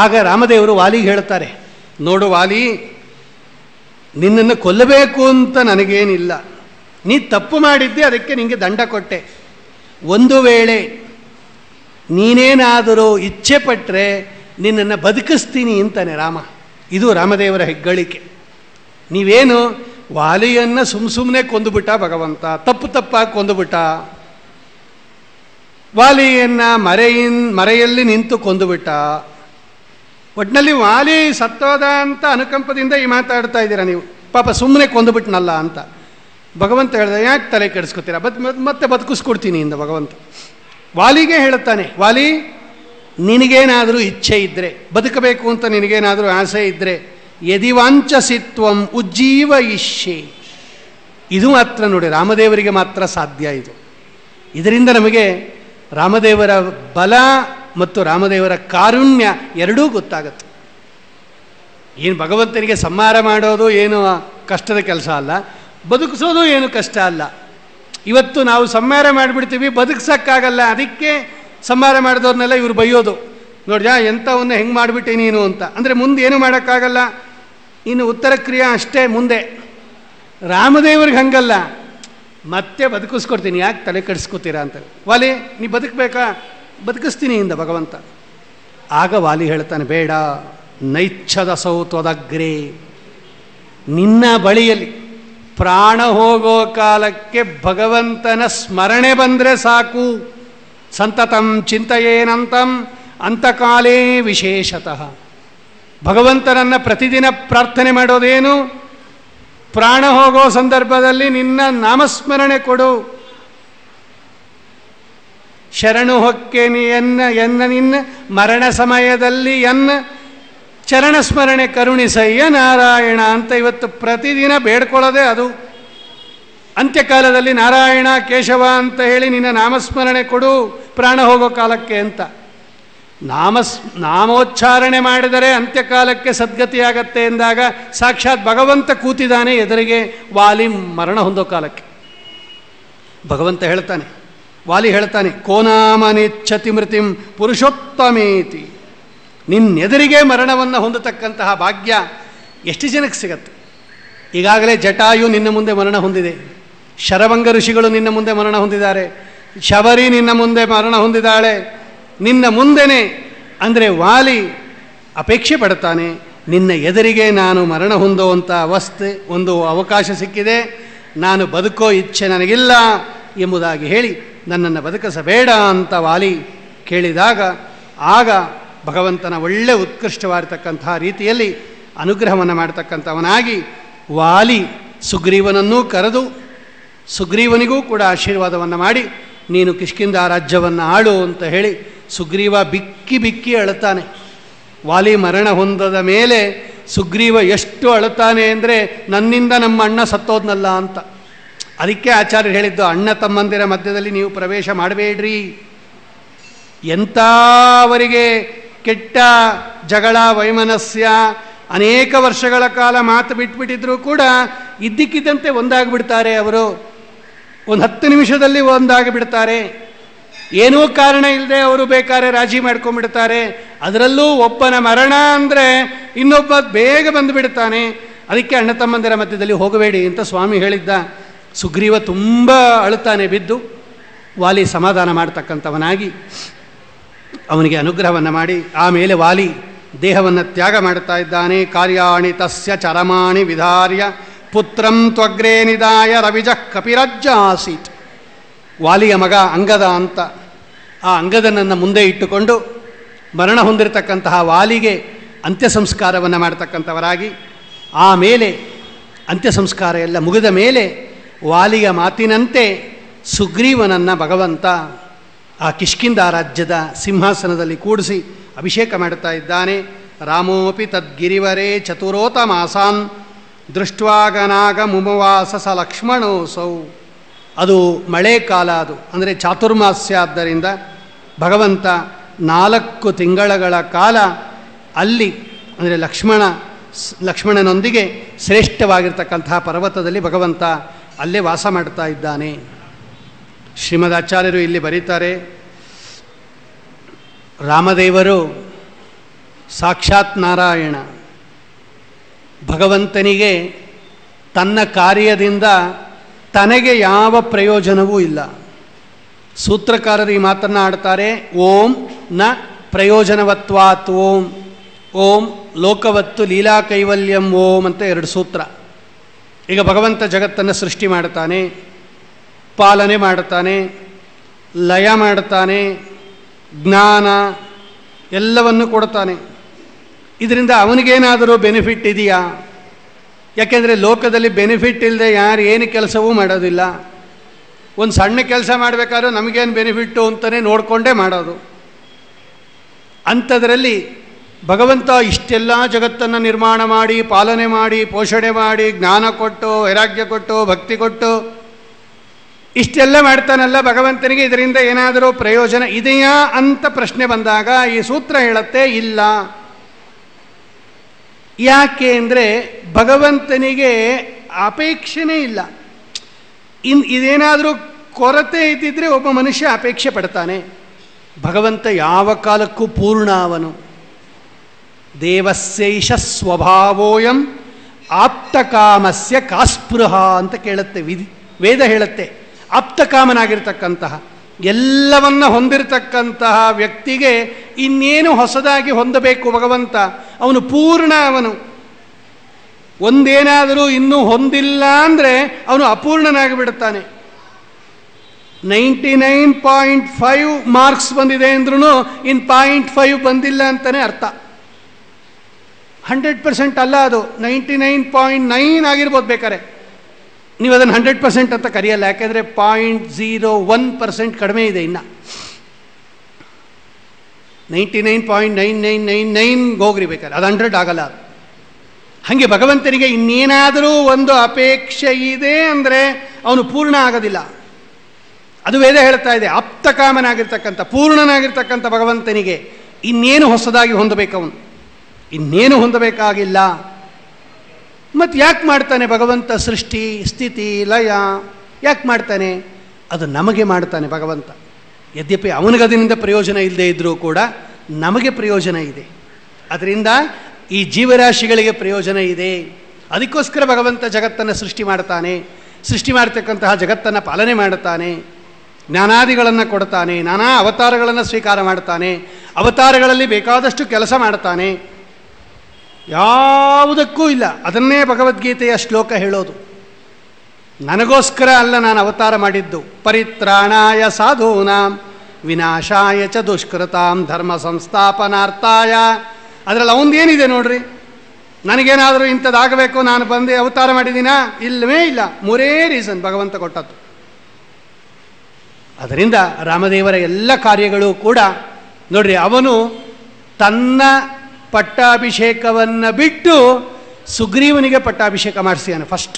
ಆಗ ರಾಮದೇವರು ವಾಲಿಗೆ ಹೇಳ್ತಾರೆ, ನೋಡು ವಾಲಿ, ನಿನ್ನನ್ನು ಕೊಲ್ಲಬೇಕು ಅಂತ ನನಗೇನಿಲ್ಲ, ನೀ ತಪ್ಪು ಮಾಡಿದ್ದೆ, ಅದಕ್ಕೆ ನಿನಗೆ ದಂಡ ಕೊಟ್ಟೆ. ಒಂದು ವೇಳೆ ನೀನೇನಾದರೂ ಇಚ್ಛೆ ಪಟ್ಟರೆ ನಿನ್ನನ್ನು ಬದುಕಿಸ್ತೀನಿ ಅಂತಾನೆ ರಾಮ. ಇದು ರಾಮದೇವರ ಹೆಗ್ಗಳಿಕೆ. ನೀವೇನು ವಾಲಿಯನ್ನು ಸುಮ್ಮನೆ ಕೊಂದುಬಿಟ್ಟ ಭಗವಂತ, ತಪ್ಪಾಗಿ ಕೊಂದುಬಿಟ್ಟ. ವಾಲಿಯನ್ನು ಮರೆಯಲ್ಲಿ ನಿಂತು ಕೊಂದುಬಿಟ್ಟ. ಒಟ್ಟಿನಲ್ಲಿ ವಾಲಿ ಸತ್ತೋದ ಅಂತ ಅನುಕಂಪದಿಂದ ಈ ಮಾತಾಡ್ತಾ ಇದ್ದೀರಾ ನೀವು, ಪಾಪ ಸುಮ್ಮನೆ ಕೊಂದುಬಿಟ್ನಲ್ಲ ಅಂತ. ಭಗವಂತ ಹೇಳಿದ, ಯಾಕೆ ತಲೆ ಕೆಡಿಸ್ಕೊತೀರಾ, ಮತ್ತೆ ಬದುಕಿಸ್ಕೊಡ್ತೀನಿ ಇಂದ ಭಗವಂತ. ವಾಲಿಗೆ ಹೇಳುತ್ತಾನೆ, ವಾಲಿ, ನಿನಗೇನಾದರೂ ಇಚ್ಛೆ ಇದ್ದರೆ, ಬದುಕಬೇಕು ಅಂತ ನಿನಗೇನಾದರೂ ಆಸೆ ಇದ್ದರೆ, ಯದಿವಾಂಚಸಿತ್ವಂ ಉಜ್ಜೀವ ಇಷ್ಯೆ. ಇದು ಮಾತ್ರ ನೋಡಿ, ರಾಮದೇವರಿಗೆ ಮಾತ್ರ ಸಾಧ್ಯ ಇದು. ಇದರಿಂದ ನಮಗೆ ರಾಮದೇವರ ಬಲ ಮತ್ತು ರಾಮದೇವರ ಕಾರುಣ್ಯ ಎರಡೂ ಗೊತ್ತಾಗುತ್ತೆ. ಏನು ಭಗವಂತನಿಗೆ ಸಂಹಾರ ಮಾಡೋದು ಏನು ಕಷ್ಟದ ಕೆಲಸ ಅಲ್ಲ, ಬದುಕಿಸೋದು ಏನು ಕಷ್ಟ ಅಲ್ಲ. ಇವತ್ತು ನಾವು ಸಂಹಾರ ಮಾಡಿಬಿಡ್ತೀವಿ, ಬದುಕ್ಸೋಕ್ಕಾಗಲ್ಲ, ಅದಕ್ಕೆ ಸಂಹಾರ ಮಾಡಿದವ್ರನ್ನೆಲ್ಲ ಇವರು ಬೈಯೋದು. ನೋಡ್ಯಾ ಎಂಥವನ್ನ ಹೆಂಗೆ ಮಾಡಿಬಿಟ್ಟೆ ನೀನು ಅಂತ. ಅಂದರೆ ಮುಂದೆ ಏನು ಮಾಡೋಕ್ಕಾಗಲ್ಲ, ಇನ್ನು ಉತ್ತರ ಕ್ರಿಯೆ ಅಷ್ಟೇ ಮುಂದೆ. ರಾಮದೇವ್ರಿಗೆ ಹಂಗಲ್ಲ, ಮತ್ತೆ ಬದುಕಿಸ್ಕೊಡ್ತೀನಿ, ಯಾಕೆ ತಲೆ ಕೆಡಿಸ್ಕೊತೀರಾ ಅಂತ. ವಾಲಿ, ನೀ ಬದುಕಬೇಕಾ, ಬದುಕಿಸ್ತೀನಿ ಇಂದ ಭಗವಂತ. ಆಗ ವಾಲಿ ಹೇಳ್ತಾನೆ, ಬೇಡ, ನೈಚ್ಛದ ಸೌತ್ವದಗ್ರೇ, ನಿನ್ನ ಬಳಿಯಲ್ಲಿ ಪ್ರಾಣ ಹೋಗೋ ಕಾಲಕ್ಕೆ ಭಗವಂತನ ಸ್ಮರಣೆ ಬಂದರೆ ಸಾಕು. ಸಂತತಂ ಚಿಂತೆಯೇನಂತಂ ಅಂತಕಾಲೇ ವಿಶೇಷತಃ. ಭಗವಂತನನ್ನು ಪ್ರತಿದಿನ ಪ್ರಾರ್ಥನೆ ಮಾಡೋದೇನು, ಪ್ರಾಣ ಹೋಗೋ ಸಂದರ್ಭದಲ್ಲಿ ನಿನ್ನ ನಾಮಸ್ಮರಣೆ ಕೊಡು. ಶರಣು ಹೊಕ್ಕೆ ಎನ್ನ ನಿನ್ನ ಮರಣ ಸಮಯದಲ್ಲಿ ಎನ್ನ ಚರಣ ಸ್ಮರಣೆ ಕರುಣಿಸಯ್ಯ ನಾರಾಯಣ ಅಂತ ಇವತ್ತು ಪ್ರತಿದಿನ ಬೇಡ್ಕೊಳ್ಳೋದೆ ಅದು. ಅಂತ್ಯಕಾಲದಲ್ಲಿ ನಾರಾಯಣ ಕೇಶವ ಅಂತ ಹೇಳಿ ನಿನ್ನ ನಾಮಸ್ಮರಣೆ ಕೊಡು ಪ್ರಾಣ ಹೋಗೋ ಕಾಲಕ್ಕೆ ಅಂತ. ನಾಮೋಚ್ಚಾರಣೆ ಮಾಡಿದರೆ ಅಂತ್ಯಕಾಲಕ್ಕೆ ಸದ್ಗತಿಯಾಗತ್ತೆ ಎಂದಾಗ ಸಾಕ್ಷಾತ್ ಭಗವಂತ ಕೂತಿದ್ದಾನೆ ಎದುರಿಗೆ ವಾಲಿ ಮರಣ ಹೊಂದೋ ಕಾಲಕ್ಕೆ. ಭಗವಂತ ಹೇಳ್ತಾನೆ, ವಾಲಿ ಹೇಳ್ತಾನೆ, ಕೋನಾಮನಿಚ್ಛತಿ ಮೃತಿಂ ಪುರುಷೋತ್ತಮೇತಿ. ನಿನ್ನೆದುರಿಗೆ ಮರಣವನ್ನು ಹೊಂದತಕ್ಕಂತಹ ಭಾಗ್ಯ ಎಷ್ಟು ಜನಕ್ಕೆ ಸಿಗತ್ತೆ. ಈಗಾಗಲೇ ಜಟಾಯು ನಿನ್ನ ಮುಂದೆ ಮರಣ ಹೊಂದಿದೆ, ಶರಭಂಗ ಋಷಿಗಳು ನಿನ್ನ ಮುಂದೆ ಮರಣ ಹೊಂದಿದ್ದಾರೆ, ಶಬರಿ ನಿನ್ನ ಮುಂದೆ ಮರಣ ಹೊಂದಿದ್ದಾಳೆ. ನಿನ್ನ ಮುಂದೆನೇ ಅಂದರೆ ವಾಲಿ ಅಪೇಕ್ಷೆ ಪಡ್ತಾನೆ, ನಿನ್ನ ಎದುರಿಗೆ ನಾನು ಮರಣ ಹೊಂದುವಂಥ ಒಂದು ಅವಕಾಶ ಸಿಕ್ಕಿದೆ, ನಾನು ಬದುಕೋ ಇಚ್ಛೆ ನನಗಿಲ್ಲ ಎಂಬುದಾಗಿ ಹೇಳಿ ನನ್ನನ್ನು ಬದುಕಿಸಬೇಡ ಅಂತ ವಾಲಿ ಕೇಳಿದಾಗ ಆಗ ಭಗವಂತನ ಒಳ್ಳೆ ಉತ್ಕೃಷ್ಟವಾಗಿರ್ತಕ್ಕಂತಹ ರೀತಿಯಲ್ಲಿ ಅನುಗ್ರಹವನ್ನು ಮಾಡತಕ್ಕಂಥವನಾಗಿ ವಾಲಿ ಸುಗ್ರೀವನನ್ನೂ ಕರೆದು ಸುಗ್ರೀವನಿಗೂ ಕೂಡ ಆಶೀರ್ವಾದವನ್ನು ಮಾಡಿ ನೀನು ಕಿಷ್ಕಿಂಧ ರಾಜ್ಯವನ್ನು ಆಳು ಅಂತ ಹೇಳಿ ಸುಗ್ರೀವ ಬಿಕ್ಕಿ ಬಿಕ್ಕಿ ಅಳುತ್ತಾನೆ. ವಾಲಿ ಮರಣ ಹೊಂದದ ಮೇಲೆ ಸುಗ್ರೀವ ಎಷ್ಟು ಅಳುತ್ತಾನೆ ಅಂದರೆ ನನ್ನಿಂದ ನಮ್ಮ ಅಣ್ಣ ಸತ್ತೋದ್ನಲ್ಲ ಅಂತ. ಅದಕ್ಕೆ ಆಚಾರ್ಯರು ಹೇಳಿದ್ದು, ಅಣ್ಣ ತಮ್ಮಂದಿರ ಮಧ್ಯದಲ್ಲಿ ನೀವು ಪ್ರವೇಶ ಮಾಡಬೇಡ್ರಿ. ಎಂಥವರಿಗೆ ಕೆಟ್ಟ ಜಗಳ ವೈಮನಸ್ಯ ಅನೇಕ ವರ್ಷಗಳ ಕಾಲ ಮಾತು ಬಿಟ್ಬಿಟ್ಟಿದ್ರು ಕೂಡ ಇದ್ದಕ್ಕಿದ್ದಂತೆ ಒಂದಾಗಿಬಿಡ್ತಾರೆ. ಅವರು ಒಂದು 10 ನಿಮಿಷದಲ್ಲಿ ಒಂದಾಗಿಬಿಡ್ತಾರೆ. ಏನೂ ಕಾರಣ ಇಲ್ಲದೆ ಅವರು ಬೇಕಾದ್ರೆ ರಾಜಿ ಮಾಡ್ಕೊಂಡ್ಬಿಡ್ತಾರೆ. ಅದರಲ್ಲೂ ಒಬ್ಬನ ಮರಣ ಅಂದರೆ ಇನ್ನೊಬ್ಬ ಬೇಗ ಬಂದುಬಿಡ್ತಾನೆ. ಅದಕ್ಕೆ ಅಣ್ಣ ತಮ್ಮಂದಿರ ಮಧ್ಯದಲ್ಲಿ ಹೋಗಬೇಡಿ ಅಂತ ಸ್ವಾಮಿ ಹೇಳಿದ್ದ. ಸುಗ್ರೀವ ತುಂಬ ಅಳುತ್ತಾನೆ ಬಿದ್ದು. ವಾಲಿ ಸಮಾಧಾನ ಮಾಡ್ತಕ್ಕಂಥವನಾಗಿ ಅವನಿಗೆ ಅನುಗ್ರಹವನ್ನು ಮಾಡಿ ಆಮೇಲೆ ವಾಲಿ ದೇಹವನ್ನು ತ್ಯಾಗ ಮಾಡ್ತಾ ಇದ್ದಾನೆ. ಕಾರ್ಯಾಣಿ ತಸ್ಯ ಚರಮಾಣಿ ವಿಧಾರ್ಯ ಪುತ್ರಂ ತ್ವಗ್ರೇ ನಿದಾಯ ರವಿಜಃ ಕಪಿರಾಜ್ಯ ಆಸೀತ್. ವಾಲಿಯ ಮಗ ಅಂಗದ ಅಂತ ಆ ಅಂಗದನನ್ನು ಮುಂದೆ ಇಟ್ಟುಕೊಂಡು ಮರಣ ಹೊಂದಿರತಕ್ಕಂತಹ ವಾಲಿಗೆ ಅಂತ್ಯ ಸಂಸ್ಕಾರವನ್ನು ಮಾಡ್ತಕ್ಕಂಥವರಾಗಿ ಆಮೇಲೆ ಅಂತ್ಯ ಸಂಸ್ಕಾರ ಎಲ್ಲ ಮುಗಿದ ಮೇಲೆ ವಾಲಿಯ ಮಾತಿನಂತೆ ಸುಗ್ರೀವನನ್ನು ಭಗವಂತ ಆ ಕಿಷ್ಕಿಂಧ ರಾಜ್ಯದ ಸಿಂಹಾಸನದಲ್ಲಿ ಕೂಡಿಸಿ ಅಭಿಷೇಕ ಮಾಡುತ್ತಾ ಇದ್ದಾನೆ. ರಾಮೋಪಿ ತದ್ಗಿರಿವರೇ ಚತುರೋತಮಾಸಾನ್ ದೃಷ್ಟ್ವಾಗನಾಗ ಮುಮವಾಸ ಸ ಲಕ್ಷ್ಮಣೋಸೌ. ಅದು ಮಳೆ ಕಾಲ, ಅದು ಅಂದರೆ ಚಾತುರ್ಮಾಸ್ಯ. ಆದ್ದರಿಂದ ಭಗವಂತ 4 ತಿಂಗಳ ಕಾಲ ಅಲ್ಲಿ ಅಂದರೆ ಲಕ್ಷ್ಮಣನೊಂದಿಗೆ ಶ್ರೇಷ್ಠವಾಗಿರ್ತಕ್ಕಂತಹ ಪರ್ವತದಲ್ಲಿ ಭಗವಂತ ಅಲ್ಲೇ ವಾಸ ಮಾಡ್ತಾ ಇದ್ದಾನೆ. ಶ್ರೀಮದ್ ಆಚಾರ್ಯರು ಇಲ್ಲಿ ಬರೀತಾರೆ, ರಾಮದೇವರು ಸಾಕ್ಷಾತ್ ನಾರಾಯಣ. ಭಗವಂತನಿಗೆ ತನ್ನ ಕಾರ್ಯದಿಂದ ತನಗೆ ಯಾವ ಪ್ರಯೋಜನವೂ ಇಲ್ಲ. ಸೂತ್ರಕಾರರು ಈ ಮಾತನ್ನು ಆಡ್ತಾರೆ, ಓಂ ನ ಪ್ರಯೋಜನವತ್ವಾತ್ ಓಂ, ಓಂ ಲೋಕವತ್ತು ಲೀಲಾ ಕೈವಲ್ಯಂ ಓಂ ಅಂತ 2 ಸೂತ್ರ. ಈಗ ಭಗವಂತ ಜಗತ್ತನ್ನು ಸೃಷ್ಟಿ ಮಾಡ್ತಾನೆ, ಪಾಲನೆ ಮಾಡ್ತಾನೆ, ಲಯ ಮಾಡ್ತಾನೆ, ಜ್ಞಾನ ಎಲ್ಲವನ್ನು ಕೊಡ್ತಾನೆ. ಇದರಿಂದ ಅವನಿಗೇನಾದರೂ ಬೆನಿಫಿಟ್ ಇದೆಯಾ? ಯಾಕೆಂದರೆ ಲೋಕದಲ್ಲಿ ಬೆನಿಫಿಟ್ ಇಲ್ಲದೆ ಯಾರು ಏನು ಕೆಲಸವೂ ಮಾಡೋದಿಲ್ಲ. ಒಂದು ಸಣ್ಣ ಕೆಲಸ ಮಾಡಬೇಕಾದ್ರೂ ನಮಗೇನು ಬೆನಿಫಿಟ್ಟು ಅಂತಲೇ ನೋಡಿಕೊಂಡೇ ಮಾಡೋದು. ಅಂಥದ್ರಲ್ಲಿ ಭಗವಂತ ಇಷ್ಟೆಲ್ಲ ಜಗತ್ತನ್ನು ನಿರ್ಮಾಣ ಮಾಡಿ, ಪಾಲನೆ ಮಾಡಿ, ಪೋಷಣೆ ಮಾಡಿ, ಜ್ಞಾನ ಕೊಟ್ಟು, ವೈರಾಗ್ಯ ಕೊಟ್ಟು, ಭಕ್ತಿ ಕೊಟ್ಟು ಇಷ್ಟೆಲ್ಲ ಮಾಡ್ತಾನಲ್ಲ, ಭಗವಂತನಿಗೆ ಇದರಿಂದ ಏನಾದರೂ ಪ್ರಯೋಜನ ಇದೆಯಾ ಅಂತ ಪ್ರಶ್ನೆ ಬಂದಾಗ ಈ ಸೂತ್ರ ಹೇಳುತ್ತೆ, ಇಲ್ಲ. ಯಾಕೆ ಅಂದರೆ ಭಗವಂತನಿಗೆ ಅಪೇಕ್ಷೆನೇ ಇಲ್ಲ. ಇದೇನಾದರೂ ಕೊರತೆ ಇದ್ದಿದ್ರೆ ಒಬ್ಬ ಮನುಷ್ಯ ಅಪೇಕ್ಷೆ ಪಡ್ತಾನೆ. ಭಗವಂತ ಯಾವ ಕಾಲಕ್ಕೂ ಪೂರ್ಣ. ಅವನು ದೇವಸ್ಯೈಷ ಸ್ವಭಾವೋಯಂ ಆಪ್ತಕಾಮಸ್ಯ ಕಾಸ್ಪೃಹ ಅಂತ ಕೇಳುತ್ತೆ ವೇದ ಹೇಳುತ್ತೆ. ಆಪ್ತಕಾಮನಾಗಿರ್ತಕ್ಕಂತಹ, ಎಲ್ಲವನ್ನ ಹೊಂದಿರತಕ್ಕಂತಹ ವ್ಯಕ್ತಿಗೆ ಇನ್ನೇನು ಹೊಸದಾಗಿ ಹೊಂದಬೇಕು ಭಗವಂತ? ಅವನು ಪೂರ್ಣ. ಅವನು ಒಂದೇನಾದರೂ ಇನ್ನೂ ಹೊಂದಿಲ್ಲ ಅಂದರೆ ಅವನು ಅಪೂರ್ಣನಾಗಿ ಬಿಡುತ್ತಾನೆ. 99.5 ಮಾರ್ಕ್ಸ್ ಬಂದಿದೆ ಅಂದ್ರೂ ಇನ್ನು 0.5 ಬಂದಿಲ್ಲ ಅಂತಲೇ ಅರ್ಥ. 100% ಅಲ್ಲ, ಅದು 99.9 ಆಗಿರ್ಬೋದು ಬೇಕಾರೆ. ನೀವು ಅದನ್ನು 100% ಅಂತ ಕರೆಯಲ್ಲ, ಯಾಕೆಂದರೆ 0.01% ಕಡಿಮೆ ಇದೆ. ಇನ್ನು 99.9999 ಹೋಗ್ರಿ ಬೇಕಾದ್ರೆ, ಅದು 100 ಆಗಲ್ಲ. ಅದು ಹಾಗೆ ಭಗವಂತನಿಗೆ ಇನ್ನೇನಾದರೂ ಒಂದು ಅಪೇಕ್ಷೆ ಇದೆ ಅಂದರೆ ಅವನು ಪೂರ್ಣ ಆಗೋದಿಲ್ಲ. ಅದು ವೇದ ಹೇಳ್ತಾ ಇದೆ. ಆಪ್ತಕಾಮನಾಗಿರ್ತಕ್ಕಂಥ, ಪೂರ್ಣನಾಗಿರ್ತಕ್ಕಂಥ ಭಗವಂತನಿಗೆ ಇನ್ನೇನು ಹೊಸದಾಗಿ ಹೊಂದಬೇಕು? ಅವನು ಇನ್ನೇನು ಹೊಂದಬೇಕಾಗಿಲ್ಲ. ಮತ್ತು ಯಾಕೆ ಮಾಡ್ತಾನೆ ಭಗವಂತ ಸೃಷ್ಟಿ, ಸ್ಥಿತಿ, ಲಯ? ಯಾಕೆ ಮಾಡ್ತಾನೆ? ಅದು ನಮಗೆ ಮಾಡ್ತಾನೆ ಭಗವಂತ. ಯದ್ಯಪಿ ಅವನಿಗದರಿಂದ ಪ್ರಯೋಜನ ಇಲ್ಲದೆ ಇದ್ದರೂ ಕೂಡ ನಮಗೆ ಪ್ರಯೋಜನ ಇದೆ. ಅದರಿಂದ ಈ ಜೀವರಾಶಿಗಳಿಗೆ ಪ್ರಯೋಜನ ಇದೆ. ಅದಕ್ಕೋಸ್ಕರ ಭಗವಂತ ಜಗತ್ತನ್ನು ಸೃಷ್ಟಿ ಮಾಡ್ತಾನೆ. ಸೃಷ್ಟಿ ಮಾಡ್ತಕ್ಕಂತಹ ಜಗತ್ತನ್ನು ಪಾಲನೆ ಮಾಡುತ್ತಾನೆ, ಜ್ಞಾನಾದಿಗಳನ್ನು ಕೊಡ್ತಾನೆ, ನಾನಾ ಅವತಾರಗಳನ್ನು ಸ್ವೀಕಾರ ಮಾಡ್ತಾನೆ, ಅವತಾರಗಳಲ್ಲಿ ಬೇಕಾದಷ್ಟು ಕೆಲಸ ಮಾಡ್ತಾನೆ. ಯಾವುದಕ್ಕೂ ಇಲ್ಲ. ಅದನ್ನೇ ಭಗವದ್ಗೀತೆಯ ಶ್ಲೋಕ ಹೇಳೋದು. ನನಗೋಸ್ಕರ ಅಲ್ಲ ನಾನು ಅವತಾರ ಮಾಡಿದ್ದು, ಪರಿತ್ರಾಣಾಯ ಸಾಧೂನಾಂ ವಿನಾಶಾಯ ಚ ದುಷ್ಕೃತಾಂ ಧರ್ಮ ಸಂಸ್ಥಾಪನಾರ್ಥಾಯ. ಅದರಲ್ಲಿ ಅವನದೇನಿದೆ ನೋಡ್ರಿ. ನನಗೇನಾದರೂ ಇಂಥದ್ದಾಗಬೇಕು, ನಾನು ಬಂದು ಅವತಾರ ಮಾಡಿದ್ದೀನಾ? ಇಲ್ಲವೇ ಇಲ್ಲ. 3 ರೀಸನ್ ಭಗವಂತ ಕೊಟ್ಟದ್ದು. ಅದರಿಂದ ರಾಮದೇವರ ಎಲ್ಲ ಕಾರ್ಯಗಳು ಕೂಡ ನೋಡ್ರಿ, ಅವನು ತನ್ನ ಪಟ್ಟಾಭಿಷೇಕವನ್ನು ಬಿಟ್ಟು ಸುಗ್ರೀವನಿಗೆ ಪಟ್ಟಾಭಿಷೇಕ ಮಾಡಿಸ್ಯಾನೆ ಫಸ್ಟ್.